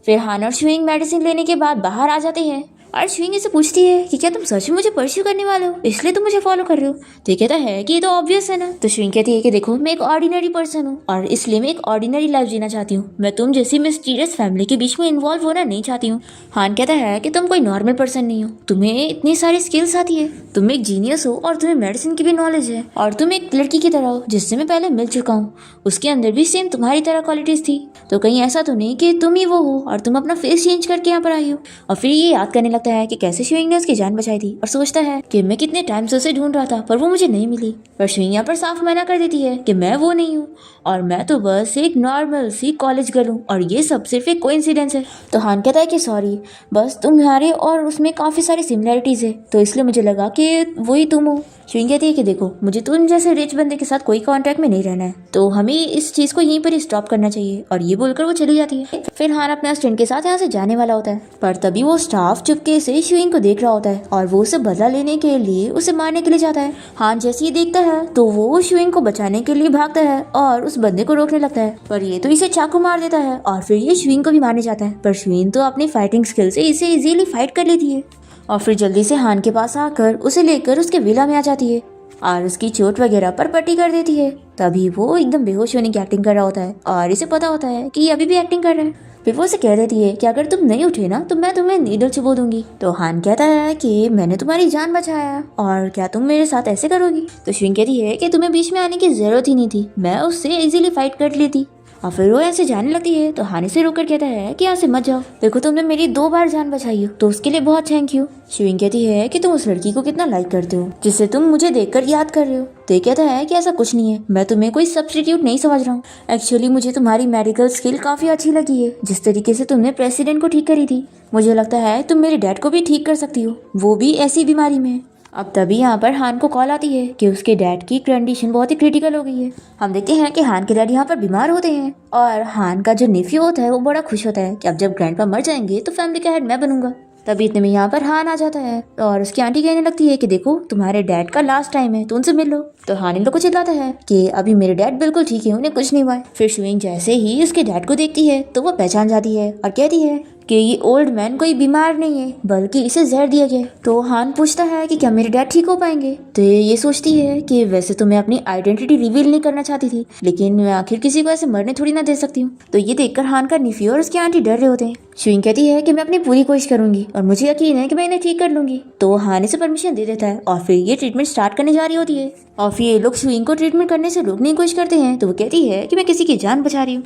फिर हान और शुइंग मेडिसिन लेने के बाद बाहर आ जाते हैं और शुइंग इसे पूछती है कि क्या तुम सच में मुझे परस्यू करने वाले हो, इसलिए तुम मुझे फॉलो कर रहे हो। तो ये कहता है कि ये तो ऑब्वियस है ना। तो शुइंग कहती है कि देखो, मैं एक ऑर्डिनरी पर्सन हूँ और इसलिए मैं एक ऑर्डिनरी लाइफ जीना चाहती हूँ, मैं तुम जैसी मिस्टीरियस फैमिली के बीच में इन्वॉल्व होना नहीं चाहती हूँ। हान कहता है कि तुम कोई नॉर्मल पर्सन नहीं हो, तुम्हें इतनी सारी स्किल्स आती है, तुम एक जीनियस हो और तुम्हें मेडिसिन की भी नॉलेज है और तुम एक लड़की की तरह हो जिससे मैं पहले मिल चुका हूँ, उसके अंदर भी सेम तुम्हारी तरह क्वालिटीज थी। तो कहीं ऐसा तो नहीं कि तुम ही वो हो और तुम अपना फेस चेंज करके यहाँ पर आई हो। और फिर ये याद करने लगता है कि कैसे शुइंग ने उसकी जान बचाई थी और सोचता है कि मैं कितने टाइम से उसे ढूंढ रहा था पर वो मुझे नहीं मिली। पर शुइंग यहाँ पर साफ मना कर देती है कि मैं वो नहीं हूँ और मैं तो बस एक नॉर्मल सी कॉलेज गर्ल हूँ और ये सब सिर्फ एक कोइंसिडेंस है। तो हान कहता है कि सॉरी, बस तुम्हारे और उसमें काफी सारी सिमिलरिटीज है तो इसलिए मुझे लगा कि वही तुम हो। शुइंग कहती है कि देखो, मुझे तुम जैसे रिच बंदे के साथ कोई कांटेक्ट में नहीं रहना है, तो हमें इस चीज को यहीं पर स्टॉप करना चाहिए। और ये बोलकर वो चली जाती है। फिर हान अपने स्टूडेंट के साथ यहाँ से जाने वाला होता है पर तभी वो स्टाफ चुपके से शुइंग को देख रहा होता है और वो उसे बदला लेने के लिए उसे मारने के लिए जाता है। हान जैसे ही देखता है तो वो शुइंग को बचाने के लिए भागता है और उस बंदे को रोकने लगता है, पर ये तो इसे चाकू मार देता है और फिर ये शुइंग को भी मारने जाता है। पर शुइंग तो अपनी फाइटिंग स्किल से इसे इजीली फाइट कर लेती है और फिर जल्दी से हान के पास आकर उसे लेकर उसके विला में आ जाती है और उसकी चोट वगैरह पर पट्टी कर देती है। तभी वो एकदम बेहोश होने की एक्टिंग कर रहा होता है और इसे पता होता है कि ये अभी भी एक्टिंग कर रहा है। फिर वो उसे कह देती है कि अगर तुम नहीं उठे ना तो मैं तुम्हें नीडल चुबो दूंगी। तो हान कहता है कि मैंने तुम्हारी जान बचाया और क्या तुम मेरे साथ ऐसे करोगी। तो शुइंग कहती है कि तुम्हें बीच में आने की जरूरत ही नहीं थी, मैं उससे इजीली फाइट कर लेती। और फिर वो ऐसे जाने लगती है तो हान से रोककर कहता है कि यहाँ से मत जाओ, देखो तुमने मेरी 2 बार जान बचाई हो तो उसके लिए बहुत थैंक यू। शुइंग कहती है कि तुम उस लड़की को कितना लाइक करते हो जिसे तुम मुझे देखकर याद कर रहे हो। तो ये कहता है कि ऐसा कुछ नहीं है, मैं तुम्हें कोई सब्स्टिट्यूट नहीं समझ रहा हूँ, एक्चुअली मुझे तुम्हारी मेडिकल स्किल काफी अच्छी लगी है, जिस तरीके से तुमने प्रेसिडेंट को ठीक करी थी, मुझे लगता है तुम मेरे डैड को भी ठीक कर सकती हो, वो भी ऐसी बीमारी में। अब तभी यहाँ पर हान को कॉल आती है कि उसके डैड की कंडीशन बहुत ही क्रिटिकल हो गई है। हम देखते हैं कि हान के डैड यहाँ पर बीमार होते हैं और हान का जो नेफ्यू होता है वो बड़ा खुश होता है कि अब जब ग्रैंडपा मर जाएंगे तो फैमिली का हेड मैं बनूंगा। तभी इतने में यहाँ पर हान आ जाता है और उसकी आंटी कहने लगती है कि देखो तुम्हारे डैड का लास्ट टाइम है, तो उनसे मिल लो। तो हान इन लोग को चिल्लाता है कि अभी मेरे डैड बिल्कुल ठीक है, उन्हें कुछ नहीं हुआ है। फिर शुइंग जैसे ही उसके डैड को देखती है तो वो पहचान जाती है और कहती है कि ये ओल्ड मैन कोई बीमार नहीं है बल्कि इसे जहर दिया गया है। तो हान पूछता है कि क्या मेरे डैड ठीक हो पाएंगे। तो ये सोचती है कि वैसे तो मैं अपनी आइडेंटिटी रिवील नहीं करना चाहती थी, लेकिन मैं आखिर किसी को ऐसे मरने थोड़ी ना दे सकती हूँ। तो ये देखकर हान का निफ्यू और उसकी आंटी डर रहे होते हैं। शुइंग कहती है कि मैं अपनी पूरी कोशिश करूंगी और मुझे यकीन है कि मैं इन्हें ठीक कर लूंगी। तो हान इसे परमिशन दे देता है और फिर ये ट्रीटमेंट स्टार्ट करने जा रही होती है। और फिर ये लोग शुइंग को ट्रीटमेंट करने से रोकने की कोशिश करते हैं। तो वो कहती है कि मैं किसी की जान बचा रही हूँ,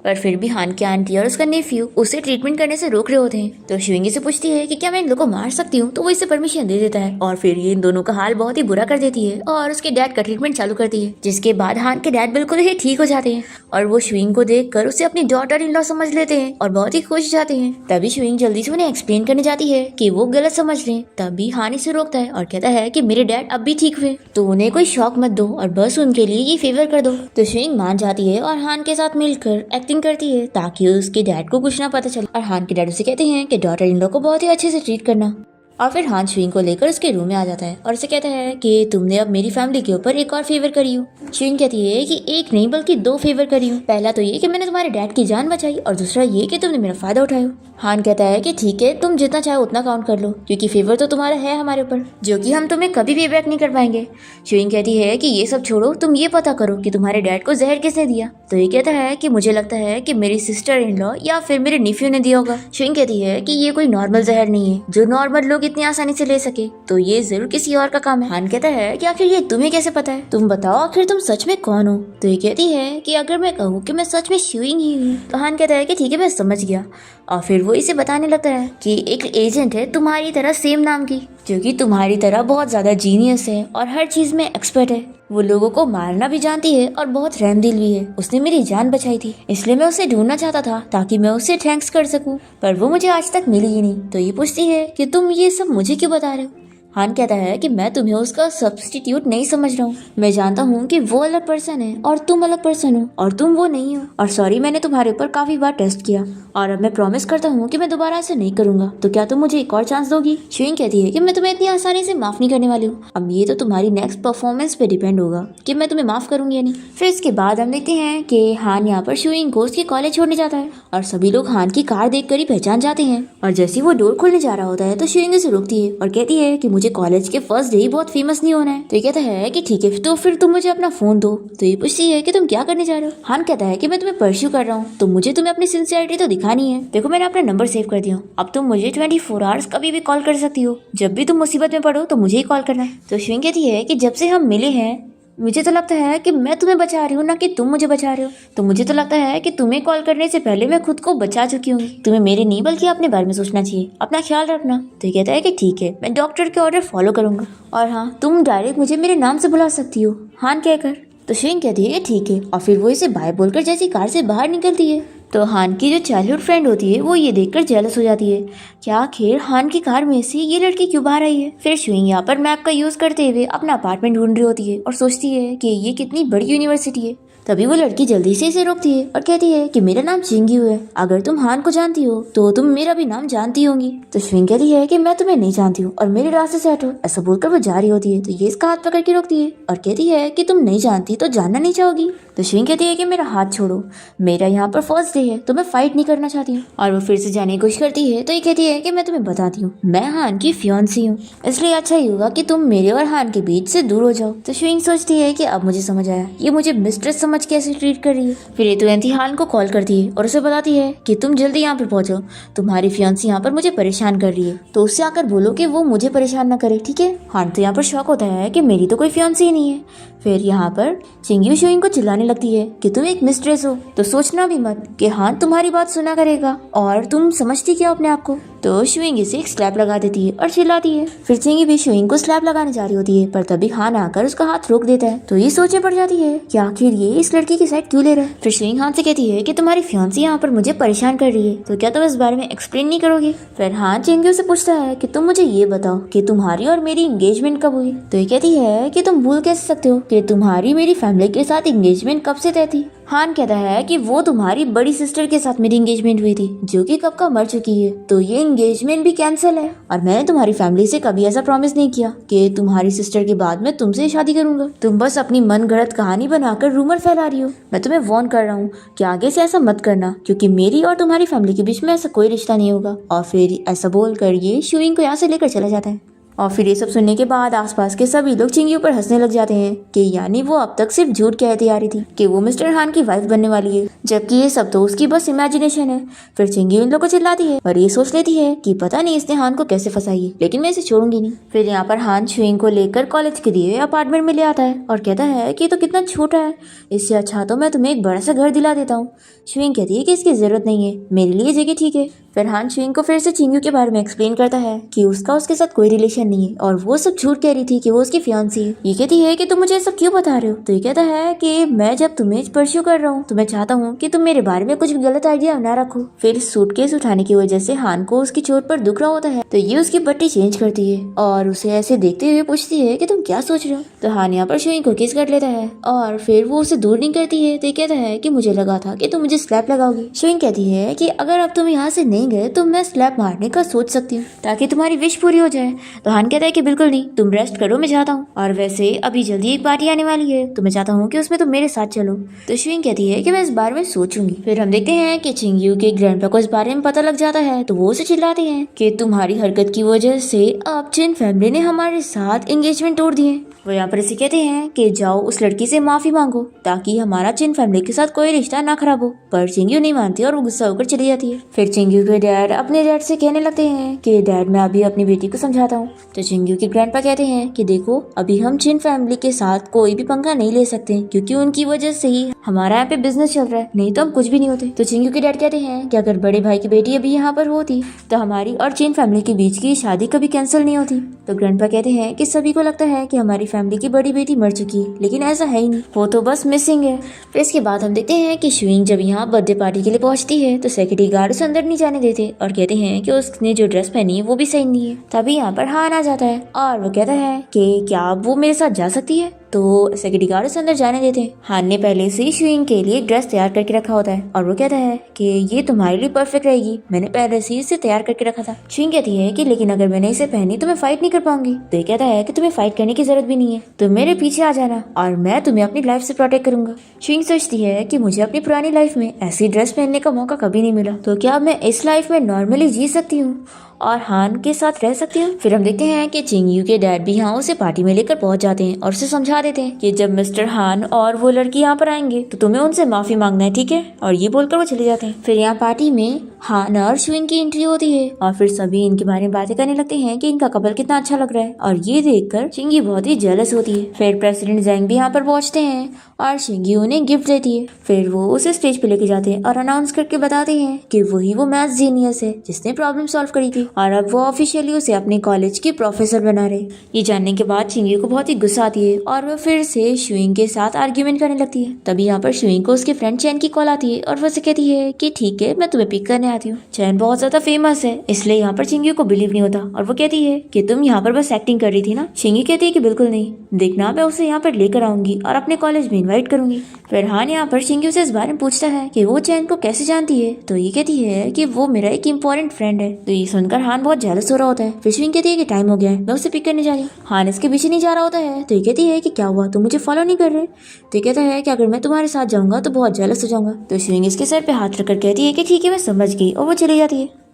पर फिर भी हान की आंटी और उसका नेफ्यू उसे ट्रीटमेंट करने से रोक रहे होते हैं। तो शुइंग से पूछती है कि क्या मैं इन लोगों को मार सकती हूँ। तो वो इसे परमिशन दे देता है और फिर ये इन दोनों का हाल बहुत ही बुरा कर देती है और उसके डैड का ट्रीटमेंट चालू करती है, जिसके बाद हान के डैड बिल्कुल ही ठीक हो जाते हैं और वो शुइंग को देखकर उसे अपनी डॉटर इन लॉ समझ लेते हैं और बहुत ही खुश जाते हैं। तभी शुइंग जल्दी से उन्हें एक्सप्लेन करने जाती है कि वो गलत समझ रहे हैं। तभी हान इसे रोकता है और कहता है कि मेरे डैड अब भी ठीक हुए, तो उन्हें कोई शौक मत दो और बस उनके लिए ये फेवर कर दो। तो शुइंग मान जाती है और हान के साथ मिलकर एक्टिंग करती है ताकि उसके डैड को कुछ ना पता चले। और हान के डैड उसे कहते हैं कि डॉटर इन लोग को बहुत ही अच्छे से ट्रीट करना। और फिर हान शुइंग को लेकर उसके रूम में आ जाता है और उसे कहता है कि तुमने अब मेरी फैमिली के ऊपर एक और फेवर करी हो। शुइंग कहती है कि एक नहीं बल्कि 2 फेवर करी हूँ। पहला तो ये कि मैंने तुम्हारे डैड की जान बचाई और दूसरा ये कि तुमने मेरा फायदा उठाया। हान कहता है कि ठीक है, तुम जितना चाहे उतना काउंट कर लो, क्योंकि फेवर तो तुम्हारा है हमारे ऊपर, जो कि हम तुम्हें कभी भी बैक नहीं कर पाएंगे। शुइंग कहती है कि ये सब छोड़ो, तुम ये पता करो कि तुम्हारे डैड को जहर किसने दिया। तो ये कहता है कि मुझे लगता है कि मेरी सिस्टर इन लॉ या फिर मेरे निफ्यू ने दिया होगा। शुइंग कहती है कि ये कोई नॉर्मल जहर नहीं है जो नॉर्मल लोग इतनी आसानी से ले सके, तो ये जरूर किसी और का काम है। हान कहता है कि आखिर ये तुम्हें कैसे पता है, तुम बताओ आखिर तुम सच में कौन हो। तो ये कहती है कि अगर मैं कहूँ कि मैं सच में शुइंग ही हूँ। तो हान कहता है कि ठीक है, मैं समझ गया। और फिर वो इसे बताने लगता है कि एक एजेंट है तुम्हारी तरह सेम नाम की, जो कि तुम्हारी तरह बहुत ज्यादा जीनियस है और हर चीज में एक्सपर्ट है। वो लोगों को मारना भी जानती है और बहुत रहमदिल भी है। उसने मेरी जान बचाई थी, इसलिए मैं उसे ढूंढना चाहता था ताकि मैं उसे थैंक्स कर सकूं, पर वो मुझे आज तक मिली ही नहीं। तो ये पूछती है कि तुम ये सब मुझे क्यों बता रहे हो। हान कहता है कि मैं तुम्हें उसका सब्स्टिट्यूट नहीं समझ रहा हूँ। मैं जानता हूँ कि वो अलग पर्सन है और तुम अलग पर्सन हो और तुम वो नहीं हो। और सॉरी, मैंने तुम्हारे ऊपर काफी बार टेस्ट किया और अब मैं प्रॉमिस करता हूँ कि मैं दोबारा ऐसे नहीं करूंगा। तो क्या तुम मुझे एक और चांस दोगी। शुइंग कहती है कि मैं तुम्हें इतनी आसानी से माफ नहीं करने वाली हूँ। अब ये तो तुम्हारी नेक्स्ट परफॉर्मेंस पे डिपेंड होगा कि मैं तुम्हें माफ करूंगी या नहीं। फिर इसके बाद हम देखते हैं कि हान यहाँ पर शुइंग को उसके कॉलेज छोड़ने जाता है और सभी लोग हान की कार देखकर ही पहचान जाते हैं। और जैसे वो डोर खोलने जा रहा होता है तो शुइंग उसे रोकती है और कहती है कि मुझे कॉलेज के फर्स्ट डे ही बहुत फेमस नहीं होना है। तो ये कहता है कि ठीक है, तो फिर तुम मुझे अपना फोन दो। तो ये पूछती है कि तुम क्या करने जा रहे हो। हान कहता है कि मैं तुम्हें परस्यू कर रहा हूँ, तो मुझे तुम्हें अपनी सिंसियरिटी तो दिखानी है। देखो, मैंने अपना नंबर सेव कर दिया, अब तुम मुझे 24 आवर्स कभी भी कॉल कर सकती हो। जब भी तुम मुसीबत में पड़ो तो मुझे ही कॉल करना है। तो शुइंग कहती है कि जब से हम मिले हैं मुझे तो लगता है कि मैं तुम्हें बचा रही हूँ, ना कि तुम मुझे बचा रहे हो। तो मुझे तो लगता है कि तुम्हें कॉल करने से पहले मैं खुद को बचा चुकी हूँ। तुम्हें मेरे नहीं बल्कि अपने बारे में सोचना चाहिए, अपना ख्याल रखना। तो ये कहता है कि ठीक है, मैं डॉक्टर के ऑर्डर फॉलो करूंगा और हाँ, तुम डायरेक्ट मुझे मेरे नाम से बुला सकती हो, हान कहकर। तो शुइंग कहती है ठीक है और फिर वो इसे बाय बोलकर जैसी कार से बाहर निकलती है तो हान की जो चाइल्डहुड फ्रेंड होती है वो ये देखकर जेलस हो जाती है। क्या आखिर हान की कार में से ये लड़की क्यों बाहर आई है। फिर शुइंग यहाँ पर मैप का यूज करते हुए अपना अपार्टमेंट ढूंढ रही होती है और सोचती है कि ये कितनी बड़ी यूनिवर्सिटी है। तभी वो लड़की जल्दी से इसे रोकती है और कहती है कि मेरा नाम चिंग्यू है, अगर तुम हान को जानती हो तो तुम मेरा भी नाम जानती होंगी। तो शुइंग कहती है कि मैं तुम्हें नहीं जानती हूँ और मेरे रास्ते से हटो। ऐसा बोलकर वो जा रही होती है तो ये इसका हाथ पकड़ के रोकती है और कहती है कि तुम नहीं जानती तो जानना नहीं चाहोगी। तो शुइंग कहती है कि मेरा हाथ छोड़ो, मेरा यहाँ पर फर्स्ट डे है तो मैं फाइट नहीं करना चाहती हूँ। और वो फिर से जाने की कोशिश करती है तो ये कहती है कि मैं तुम्हें बताती हूँ, मैं हान की फियांसी हूँ, इसलिए अच्छा ही होगा कि तुम मेरे और हान के बीच से दूर हो जाओ। तो शुइंग सोचती है कि अब मुझे समझ आया, ये मुझे मिस्ट्रेस समझ के ऐसे ट्रीट कर रही है। फिर ये तो हान को कॉल करती है और उसे बताती है कि तुम जल्दी यहाँ पर पहुंचो, तुम्हारी फियांसी यहाँ पर मुझे परेशान कर रही है, तो उससे आकर बोलो कि वो मुझे परेशान न करे, ठीक है। हान तो यहाँ पर शॉक होता है कि मेरी तो कोई फियांसी ही नहीं है। फिर यहाँ पर चिंग्यू शुइंग को चिल्लाने लगती है कि तुम एक मिस्ट्रेस हो, तो सोचना भी मत कि हान तुम्हारी बात सुना करेगा और तुम समझती क्या अपने आप को। तो शुइंग इसे एक स्लैप लगा देती है और चिल्लाती है। फिर चिंगी भी शुइंग को स्लैप लगाने जा रही होती है पर तभी हान आकर उसका हाथ रोक देता है। तो ये सोचने पड़ जाती है कि आखिर ये इस लड़की की साइड क्यों ले रहा है। फिर शुइंग हान से कहती है कि तुम्हारी फियांसी यहाँ पर मुझे परेशान कर रही है, तो क्या तुम इस बारे में एक्सप्लेन नहीं करोगी। फिर हान चिंगी से पूछता है कि तुम मुझे ये बताओ कि तुम्हारी और मेरी एंगेजमेंट कब हुई। तो ये कहती है कि तुम भूल कैसे सकते हो कि तुम्हारी मेरी फैमिली के साथ एंगेजमेंट कब से तय थी। हान कहता है कि वो तुम्हारी बड़ी सिस्टर के साथ मेरी एंगेजमेंट हुई थी जो कि कब का मर चुकी है, तो ये एंगेजमेंट भी कैंसिल है। और मैंने तुम्हारी फैमिली से कभी ऐसा प्रॉमिस नहीं किया कि तुम्हारी सिस्टर के बाद मैं तुमसे शादी करूंगा। तुम बस अपनी मन गढ़ंत कहानी बनाकर रूमर फैला रही हो। मैं तुम्हें वार्न कर रहा हूँ कि आगे से ऐसा मत करना, क्योंकि मेरी और तुम्हारी फैमिली के बीच में ऐसा कोई रिश्ता नहीं होगा। और फिर ऐसा बोलकर ये शुइंग को यहाँ से लेकर चला जाता है। और फिर ये सब सुनने के बाद आसपास के सभी लोग चिंग्यू पर हंसने लग जाते हैं कि यानी वो अब तक सिर्फ झूठ कहती आ रही थी कि वो मिस्टर हान की वाइफ बनने वाली है, जबकि ये सब तो उसकी बस इमेजिनेशन है। फिर चिंग्यू इन लोगों को चिल्लाती है और ये सोच लेती है कि पता नहीं इसने हान को कैसे फंसाई है, लेकिन मैं इसे छोड़ूंगी नहीं। फिर यहाँ पर हान शुइंग को लेकर कॉलेज के दिए अपार्टमेंट में ले आता है और कहता है कि तो कितना छोटा है, इससे अच्छा तो मैं तुम्हें एक बड़ा सा घर दिला देता हूँ। शुइंग कहती है कि इसकी जरूरत नहीं है, मेरे लिए जगह ठीक है। फिर हान शुइंग को फिर से चिंग्यू के बारे में एक्सप्लेन करता है कि उसका उसके साथ कोई रिलेशन नहीं है और वो सब झूठ कह रही थी कि वो उसकी फियांसी है। ये कहती है कि तुम मुझे सब क्यों बता रहे हो, तो ये कहता है कि मैं जब तुम्हें परस्यू कर रहा हूँ तो मैं चाहता हूँ कि तुम मेरे बारे में कुछ गलत आइडिया ना रखो। फिर सूटकेस उठाने की वजह से हान को उसकी चोट पर दुख रहा होता है, तो ये उसकी पट्टी चेंज करती है और उसे ऐसे देखते हुए पूछती है कि तुम क्या सोच रहे हो। तो हान यहाँ पर शुइंग को किस कर लेता है और फिर वो उसे दूर नहीं करती है। तो ये कहता है कि मुझे लगा था कि तुम मुझे स्लैप लगाओगी। शुइंग कहती है कि अगर अब तुम यहाँ से नहीं गए तो मैं स्लैप मारने का सोच सकती हूँ ताकि तुम्हारी विश पूरी हो जाए। तो हान कहता है कि बिल्कुल नहीं, तुम रेस्ट करो, मैं जाता हूँ। और वैसे अभी जल्दी एक पार्टी आने वाली है तो मैं चाहता हूँ कि उसमें तुम मेरे साथ चलो। तो शुइंग कहती है कि मैं इस बारे में सोचूंगी। फिर हम देखते हैं कि चिंग्यू के ग्रैंडपा को इस बारे में पता लग जाता है तो वो उसे चिल्लाते हैं कि तुम्हारी हरकत की वजह से अब चिन फैमिली ने हमारे साथ एंगेजमेंट तोड़ दी है। वो यहाँ पर इसे कहते हैं कि जाओ उस लड़की से माफी मांगो ताकि हमारा चिन फैमिली के साथ कोई रिश्ता ना खराब हो। पर चिंग्यू नहीं मानती और वो गुस्सा होकर चली जाती है। फिर चिंग्यू के डैड अपने डैड से कहने लगते हैं कि डैड मैं अभी अपनी बेटी को समझाता हूँ। तो चिंग्यू के ग्रैंडपा कहते हैं कि देखो अभी हम चिन फैमिली के साथ कोई भी पंगा नहीं ले सकते क्योंकि उनकी वजह से ही हमारा यहाँ पे बिजनेस चल रहा है, नहीं तो हम कुछ भी नहीं होते। तो चिंग्यू के डैड कहते हैं कि अगर बड़े भाई की बेटी अभी यहाँ पर होती तो हमारी और चिन फैमिली के बीच की शादी कभी कैंसिल नहीं होती। तो ग्रैंडपा कहते हैं कि सभी को लगता है कि हमारी फैमिली की बड़ी बेटी मर चुकी है, लेकिन ऐसा है ही नहीं, वो तो बस मिसिंग है। फिर इसके बाद हम देखते हैं कि शुइंग जब यहाँ बर्थडे पार्टी के लिए पहुंचती है तो सिक्योरिटी गार्ड उसे अंदर नहीं जाने देते और कहते हैं कि उसने जो ड्रेस पहनी है वो भी सही नहीं है। तभी यहाँ पर हान आ जाता है और वो कहता है कि क्या वो मेरे साथ जा सकती है, तो सिक्योरिटी गार्ड उसे अंदर जाने देते हैं। हान ने पहले से ही शुइंग के लिए ड्रेस तैयार करके रखा होता है और वो कहता है कि ये तुम्हारे लिए परफेक्ट रहेगी, मैंने पहले से ही इसे तैयार करके रखा था। शुइंग कहती है कि लेकिन अगर मैंने इसे पहनी तो मैं फाइट नहीं कर पाऊंगी। तो ये कहता है कि तुम्हें फाइट करने की जरूरत भी नहीं है, तुम मेरे पीछे आ जाना और मैं तुम्हें अपनी लाइफ से प्रोटेक्ट करूंगा। शुइंग सोचती है कि मुझे अपनी पुरानी लाइफ में ऐसी ड्रेस पहनने का मौका कभी नहीं मिला, तो क्या मैं इस लाइफ में नॉर्मली जी सकती हूँ और हान के साथ रह सकती हूँ। फिर हम देखते हैं कि चिंग्यू के डैड भी यहाँ उसे पार्टी में लेकर पहुंच जाते हैं और उसे समझा देते हैं कि जब मिस्टर हान और वो लड़की यहाँ पर आएंगे तो तुम्हें उनसे माफी मांगना है, ठीक है। और ये बोलकर वो चले जाते हैं। फिर यहाँ पार्टी में हान और शुइंग की एंट्री होती है और फिर सभी इनके बारे में बातें करने लगते हैं कि इनका कपल कितना अच्छा लग रहा है और ये देखकर चिंग्यू बहुत ही जेलस होती है। फिर प्रेसिडेंट ज़ैंग भी यहाँ पर पहुंचते हैं और चिंग्यू उन्हें गिफ्ट देती है। फिर वो उसे स्टेज पे लेके जाते हैं और अनाउंस करके बताते हैं कि वही वो मैथ्स जीनियस है जिसने प्रॉब्लम सॉल्व करी थी और अब वो ऑफिशियली उसे अपने कॉलेज की प्रोफेसर बना रहे। ये जानने के बाद चिंग्यू को बहुत ही गुस्सा आती है और वो फिर से शुइंग के साथ आर्ग्यूमेंट करने लगती है। तभी यहाँ पर शुइंग को उसके फ्रेंड चैन की कॉल आती है और वो उसे कहती है कि ठीक है मैं तुम्हें पिक करने आती हूँ। चैन बहुत ज्यादा फेमस है इसलिए यहाँ पर चिंग्यू को बिलीव नहीं होता और वो कहती है कि तुम यहाँ पर बस एक्टिंग कर रही थी ना। चिंग्यू कहती है कि बिल्कुल नहीं, देखना मैं उसे यहाँ पर लेकर आऊंगी और अपने कॉलेज में इन्वाइट करूंगी। फिर हान यहाँ पर चिंग्यू से इस बारे में पूछता है कि वो चैन को कैसे जानती है, तो ये कहती है कि वो मेरा एक इम्पोर्टेंट फ्रेंड है। तो ये सुनकर हान बहुत जेलस हो रहा होता है। फिर शुइंग कहती है कि टाइम हो गया है, मैं उसे पिक करने जा रही हूँ। हान इसके पीछे नहीं जा रहा होता है। तो ये कहती है कि क्या हुआ, तुम मुझे फॉलो नहीं कर रहे। तो ये कहता है कि अगर मैं तुम्हारे साथ जाऊंगा तो बहुत जेलस हो जाऊंगा। तो शुइंग इसके सर पे हाथ रखकर कहती है कि ठीक है मैं समझ गई और वो चली जाती है।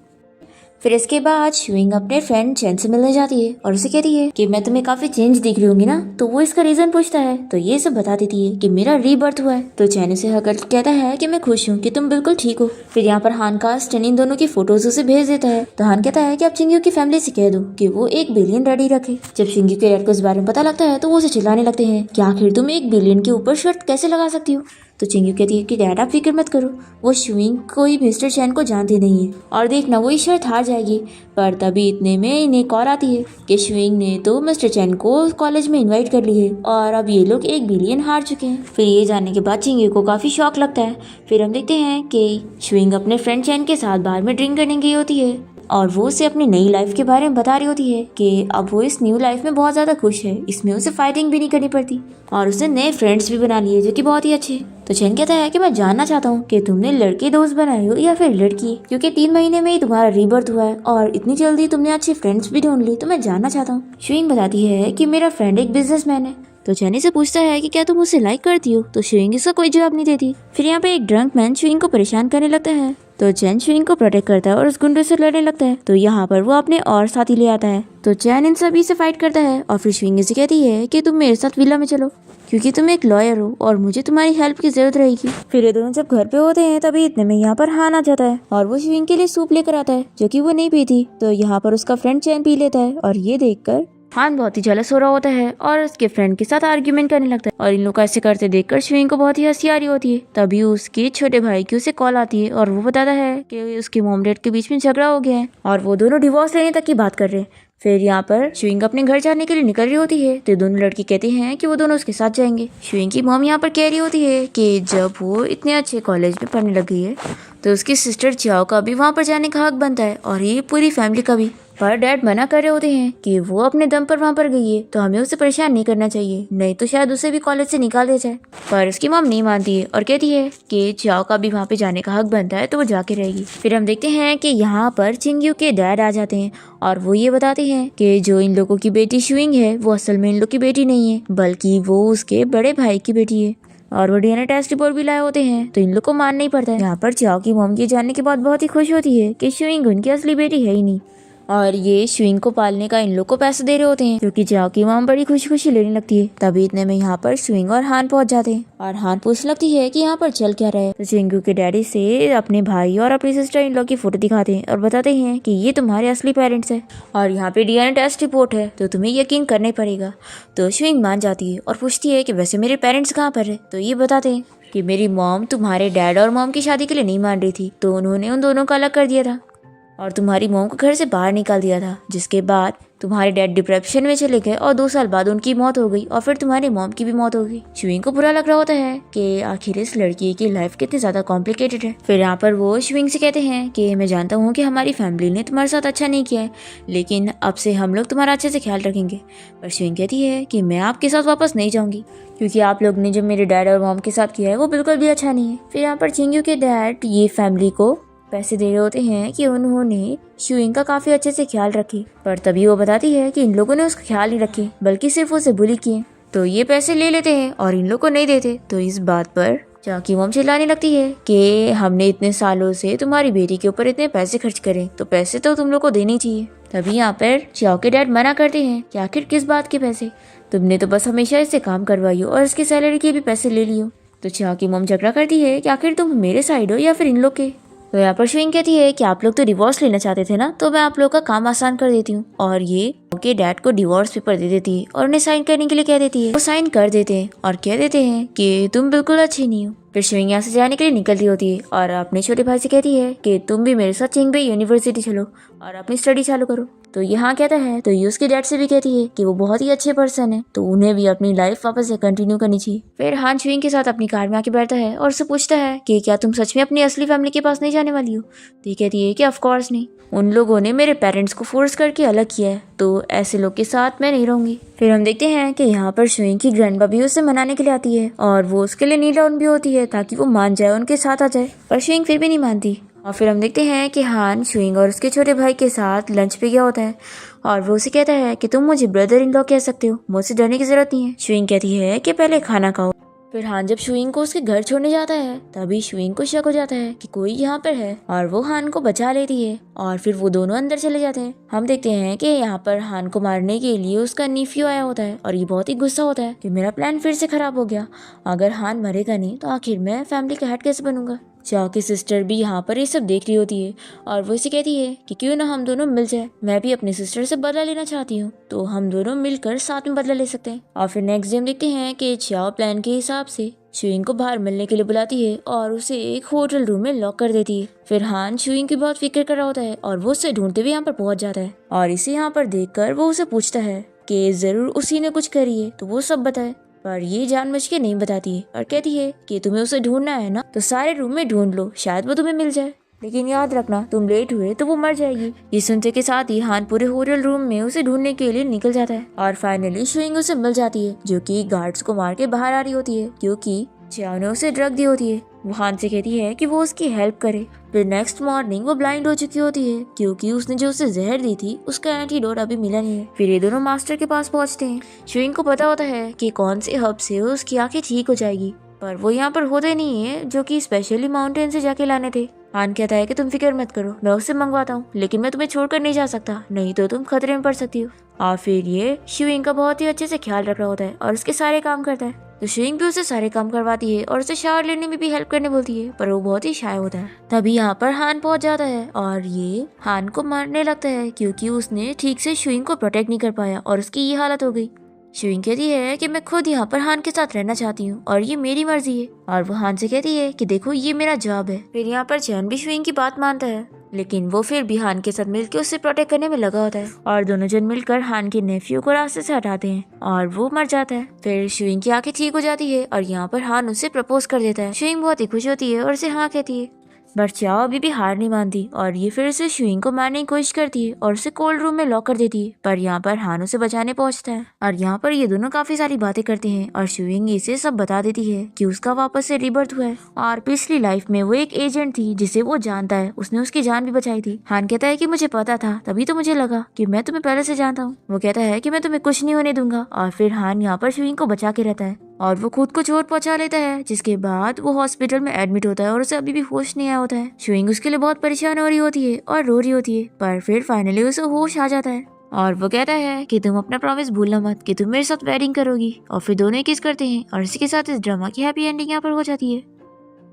फिर इसके बाद शुइंग अपने फ्रेंड चैन से मिलने जाती है और उसे कहती है कि मैं तुम्हें काफी चेंज दिख रही होंगी ना। तो वो इसका रीजन पूछता है तो ये सब बता देती है कि मेरा रीबर्थ हुआ है। तो चैन उसे हकर कहता है कि मैं खुश हूँ कि तुम बिल्कुल ठीक हो। फिर यहाँ पर हान का स्टैन इन दोनों की फोटोज उसे भेज देता है। तो हान कहता है कि अब चिंग्यू की फैमिली से कह दो कि वो 1 बिलियन रेडी रखे। जब चिंग्यू के डैड को इस बारे में पता लगता है तो वो उसे चिल्लाने लगते हैं कि आखिर तुम 1 बिलियन के ऊपर शर्त कैसे लगा सकती हो। तो चिंग्यू कहती है कि डैड आप फिक्र मत करो, वो शुइंग कोई मिस्टर चैन को जानती नहीं है और देखना वो शर्त हार जाएगी। पर तभी इतने में इन्हें कॉल आती है कि शुइंग ने तो मिस्टर चैन को कॉलेज में इनवाइट कर ली है और अब ये लोग 1 बिलियन हार चुके हैं। फिर ये जानने के बाद चिंग्यू को काफी शौक लगता है। फिर हम देखते हैं कि शुइंग अपने फ्रेंड चैन के साथ बाहर में ड्रिंक करने गई होती है और वो उसे अपनी नई लाइफ के बारे में बता रही होती है कि अब वो इस न्यू लाइफ में बहुत ज्यादा खुश है, इसमें उसे फाइटिंग भी नहीं करनी पड़ती और उसने नए फ्रेंड्स भी बना लिए जो कि बहुत ही अच्छे। तो चैन कहता है कि मैं जानना चाहता हूँ कि तुमने लड़के दोस्त बनाए हो या फिर लड़की, क्योंकि 3 महीने में ही तुम्हारा रीबर्थ हुआ है और इतनी जल्दी तुमने अच्छे फ्रेंड्स भी ढूंढ ली, तो मैं जानना चाहता हूँ। शुइंग बताती है कि मेरा फ्रेंड एक बिजनेसमैन है। तो चैनी से पूछता है कि क्या तुम उसे लाइक करती हो, तो शुइंग इसका कोई जवाब नहीं देती। फिर यहाँ पे एक ड्रंक मैन शुइंग को परेशान करने लगता है, तो चैन शुइंग को प्रोटेक्ट करता है और उस गुंडे से लड़ने लगता है। तो यहाँ पर वो अपने और साथी ले आता है। तो चैन इन सभी से फाइट करता है और फिर शुइंग इसे कहती है कि तुम मेरे साथ विला में चलो, क्योंकि तुम एक लॉयर हो और मुझे तुम्हारी हेल्प की जरूरत रहेगी। फिर ये दोनों जब घर पे होते हैं तभी इतने में यहाँ पर हान आ जाता है और वो शुइंग के लिए सूप लेकर आता है जो कि वो नहीं पीती। तो यहाँ पर उसका फ्रेंड चैन पी लेता है और ये देखकर हान बहुत ही जेलस हो रहा होता है और उसके फ्रेंड के साथ आर्ग्यूमेंट करने लगता है और इन लोग ऐसे करते देखकर शुइंग को बहुत ही हंसी आ रही होती है। तभी उसके छोटे भाई की उसे कॉल आती है और वो बताता है कि उसके मॉम डैड के बीच में झगड़ा हो गया है और वो दोनों डिवोर्स लेने तक की बात कर रहे हैं। फिर यहाँ पर शुइंग अपने घर जाने के लिए निकल रही होती है तो दोनों लड़के कहते हैं कि वो दोनों उसके साथ जाएंगे। शुइंग की मॉम यहाँ पर कह रही होती है कि जब वो इतने अच्छे कॉलेज में पढ़ने लग गई है तो उसकी सिस्टर चियाओ का भी वहाँ पर जाने का हक बनता है और ये पूरी फैमिली का भी। पर डैड मना कर रहे होते हैं कि वो अपने दम पर वहाँ पर गई है तो हमें उसे परेशान नहीं करना चाहिए, नहीं तो शायद उसे भी कॉलेज से निकाल दिया जाए। पर उसकी मॉम नहीं मानती है और कहती है कि चियाओ का भी वहाँ पे जाने का हक बनता है तो वो जाके रहेगी। फिर हम देखते हैं कि यहाँ पर चिंगयू के डैड आ जाते हैं और वो ये बताते हैं कि जो इन लोगों की बेटी शुइंग है वो असल में इन लोग की बेटी नहीं है बल्कि वो उसके बड़े भाई की बेटी है और वो डीएनए टेस्ट रिपोर्ट भी लाए होते हैं। तो इन लोग को मानना ही पड़ता है। यहाँ पर चियाओ की मॉम ये जानने के बाद बहुत ही खुश होती है कि शुइंग उनकी असली बेटी है ही नहीं और ये शुइंग को पालने का इन लोग को पैसे दे रहे होते हैं, क्योंकि चियाओ की मॉम बड़ी खुशी खुशी लेने लगती है। तभी इतने में यहाँ पर शुइंग और हान पहुंच जाते हैं और हान पूछने लगती है कि यहाँ पर चल क्या रहा है। तो चिंगू के डैडी से अपने भाई और अपनी सिस्टर इन लोग की फोटो दिखाते हैं और बताते हैं कि ये तुम्हारे असली पेरेंट्स है और यहाँ पे डीएनए टेस्ट रिपोर्ट है तो तुम्हें यकीन करना ही पड़ेगा। तो शुइंग मान जाती है और पूछती है कि वैसे मेरे पेरेंट्स कहाँ पर है। तो ये बताते हैं कि मेरी मॉम तुम्हारे डैड और मॉम की शादी के लिए नहीं मान रही थी तो उन्होंने उन दोनों को अलग कर दिया था और तुम्हारी मॉम को घर से बाहर निकाल दिया था, जिसके बाद तुम्हारे डैड डिप्रेशन में चले गए और 2 साल बाद उनकी मौत हो गई और फिर तुम्हारी मॉम की भी मौत हो गई। शुइंग को बुरा लग रहा होता है कि आखिर इस लड़की की लाइफ कितनी ज्यादा कॉम्प्लिकेटेड है। फिर यहाँ पर वो शुइंग से कहते हैं कि मैं जानता हूँ कि हमारी फैमिली ने तुम्हारे साथ अच्छा नहीं किया है, लेकिन अब से हम लोग तुम्हारा अच्छे से ख्याल रखेंगे। पर शुइंग कहती है कि मैं आपके साथ वापस नहीं जाऊंगी, क्योंकि आप लोग ने जो मेरे डैड और मॉम के साथ किया है वो बिल्कुल भी अच्छा नहीं है। फिर यहाँ पर चिंगयू के डैड ये फैमिली को पैसे दे रहे होते हैं कि उन्होंने शुइंग का काफी अच्छे से ख्याल रखे, पर तभी वो बताती है कि इन लोगों ने उसका ख्याल नहीं रखे बल्कि सिर्फ उसे बुली किए। तो ये पैसे ले लेते हैं और इन लोग को नहीं देते। तो इस बात पर चियाओ की मॉम चिल्लाने लगती है कि हमने इतने सालों से तुम्हारी बेटी के ऊपर इतने पैसे खर्च करे तो पैसे तो तुम लोग को देने चाहिए। तभी यहाँ पर चियाओ के डैड मना करते हैं कि आखिर किस बात के पैसे, तुमने तो बस हमेशा इससे काम करवाई हो और इसकी सैलरी के भी पैसे ले लियो। तो चियाओ की मॉम झगड़ा करती है कि आखिर तुम मेरे साइड हो या फिर इन लोग के। तो यहाँ पर शुइंग कहती है कि आप लोग तो डिवोर्स लेना चाहते थे ना, तो मैं आप लोग का काम आसान कर देती हूँ और ये उनके डैड को डिवोर्स पेपर दे देती है और उन्हें साइन करने के लिए कह देती है। वो साइन कर देते हैं और कह देते हैं कि तुम बिल्कुल अच्छी नहीं हो। फिर शुइंग यहाँ से जाने के लिए निकलती होती है और अपने छोटे भाई से कहती है कि तुम भी मेरे साथ चिंगबे यूनिवर्सिटी चलो और अपनी स्टडी चालू करो। तो यहाँ कहता है तो ये उसके डैड से भी कहती है कि वो बहुत ही अच्छे पर्सन है तो उन्हें भी अपनी लाइफ वापस से कंटिन्यू करनी चाहिए। फिर हान शुइंग के साथ अपनी कार में आके बैठता है और उससे पूछता है कि क्या तुम सच में अपनी असली फैमिली के पास नहीं जाने वाली हो। तो ये कहती है कि ऑफ कोर्स नहीं, उन लोगों ने मेरे पेरेंट्स को फोर्स करके अलग किया है तो ऐसे लोग के साथ मैं नहीं रहूंगी। फिर हम देखते हैं कि यहाँ पर शुइंग की ग्रैंडमा भी उसे मनाने के लिए आती है और वो उसके लिए नील डाउन भी होती है ताकि वो मान जाए, उनके साथ आ जाए, पर शुइंग फिर भी नहीं मानती। और फिर हम देखते हैं कि हान शुइंग और उसके छोटे भाई के साथ लंच पे गया होता है और वो उसे कहता है कि तुम मुझे ब्रदर इन लॉ कह सकते हो, मुझसे डरने की जरूरत नहीं है। शुइंग कहती है कि पहले खाना खाओ। फिर हान जब शुइंग को उसके घर छोड़ने जाता है तभी शुइंग को शक हो जाता है कि कोई यहाँ पर है और वो हान को बचा लेती है और फिर वो दोनों अंदर चले जाते हैं। हम देखते हैं कि यहाँ पर हान को मारने के लिए उसका नीफ्यू आया होता है और ये बहुत ही गुस्सा होता है कि मेरा प्लान फिर से खराब हो गया, अगर हान मरेगा नहीं तो आखिर मैं फैमिली का हेड कैसे बनूंगा। चियाओ की सिस्टर भी यहाँ पर ये सब देख रही होती है और वो इसे कहती है कि क्यों ना हम दोनों मिल जाए, मैं भी अपनी सिस्टर से बदला लेना चाहती हूँ तो हम दोनों मिलकर साथ में बदला ले सकते हैं। और फिर नेक्स्ट डे हम देखते हैं कि चियाओ प्लान के हिसाब से शुइंग को बाहर मिलने के लिए बुलाती है और उसे एक होटल रूम में लॉक कर देती है। फिर हान शुइंग की बहुत फिक्र कर रहा होता है और वो उसे ढूंढते हुए यहाँ पर पहुंच जाता है और इसे यहाँ पर देखकर वो उसे पूछता है कि जरूर उसी ने कुछ करी है तो वो सब बताए, पर ये जानबूझ के नहीं बताती है और कहती है कि तुम्हें उसे ढूंढना है ना तो सारे रूम में ढूंढ लो, शायद वो तुम्हें मिल जाए। लेकिन याद रखना तुम लेट हुए तो वो मर जाएगी। ये सुनते के साथ ही हान पूरे होटल रूम में उसे ढूंढने के लिए निकल जाता है और फाइनली शुइंग उसे मिल जाती है, जो कि गार्ड्स को मार के बाहर आ रही होती है क्योंकि चाओ ने उसे ड्रग दी होती है। वो हान से कहती है कि वो उसकी हेल्प करे। फिर नेक्स्ट मॉर्निंग वो ब्लाइंड हो चुकी होती है क्योंकि उसने जो उसे जहर दी थी उसका एंटीडोट अभी मिला नहीं है। फिर ये दोनों मास्टर के पास पहुंचते हैं। शुइंग को पता होता है कि कौन से हर्ब से उसकी आंखें ठीक हो जाएगी, पर वो यहाँ पर होते नहीं है जो कि स्पेशली माउंटेन से जाके लाने थे। हान कहता है कि तुम फिक्र मत करो, मैं उससे मंगवाता हूँ, लेकिन मैं तुम्हें छोड़कर नहीं जा सकता, नहीं तो तुम खतरे में पड़ सकती हो। और फिर ये शुइंग का बहुत ही अच्छे से ख्याल रख रहा होता है और उसके सारे काम करता है। तो शुइंग भी उसे सारे काम करवाती है और उसे शावर लेने में भी हेल्प करने बोलती है, पर वो बहुत ही शाय होता है। तभी यहाँ पर हान पहुंच जाता है और ये हान को मारने लगता है क्योंकि उसने ठीक से शुइंग को प्रोटेक्ट नहीं कर पाया और उसकी ये हालत हो गई। शुइंग कहती है कि मैं खुद यहाँ पर हान के साथ रहना चाहती हूँ और ये मेरी मर्जी है, और वो हान से कहती है कि देखो ये मेरा जॉब है। फिर यहाँ पर चैन भी शुइंग की बात मानता है, लेकिन वो फिर भी हान के साथ मिलकर उसे प्रोटेक्ट करने में लगा होता है और दोनों जन मिलकर हान के नेफ्यू को रास्ते से हटाते हैं और वो मर जाता है। फिर शुइंग की आंखें ठीक हो जाती है और यहाँ पर हान उसे प्रपोज कर देता है। शुइंग बहुत ही खुश होती है और उसे हाँ कहती है, बट चाओ अभी भी हार नहीं मानती और ये फिर से शुइंग को मारने की कोशिश करती है और उसे कोल्ड रूम में लॉक कर देती है। पर यहाँ पर हान उसे बचाने पहुंचता है और यहाँ पर ये दोनों काफी सारी बातें करते हैं और शुइंग इसे सब बता देती है कि उसका वापस से रिबर्थ हुआ है और पिछली लाइफ में वो एक एजेंट थी जिसे वो जानता है, उसने उसकी जान भी बचाई थी। हान कहता है कि मुझे पता था, तभी तो मुझे लगा कि मैं तुम्हें पहले से जानता हूँ। वो कहता है कि मैं तुम्हें कुछ नहीं होने दूंगा और फिर हान यहाँ पर शुइंग को बचा के रहता है और वो खुद को चोट पहुंचा लेता है, जिसके बाद वो हॉस्पिटल में एडमिट होता है और उसे अभी भी होश नहीं आया होता है। शुइंग उसके लिए बहुत परेशान हो रही होती है और रो रही होती है, पर फिर फाइनली उसे होश आ जाता है और वो कहता है कि तुम अपना प्रॉमिस भूलना मत कि तुम मेरे साथ वेडिंग करोगी। और फिर दोनों किस करते हैं और इसी के साथ इस ड्रामा की हैप्पी एंडिंग यहाँ पर हो जाती है।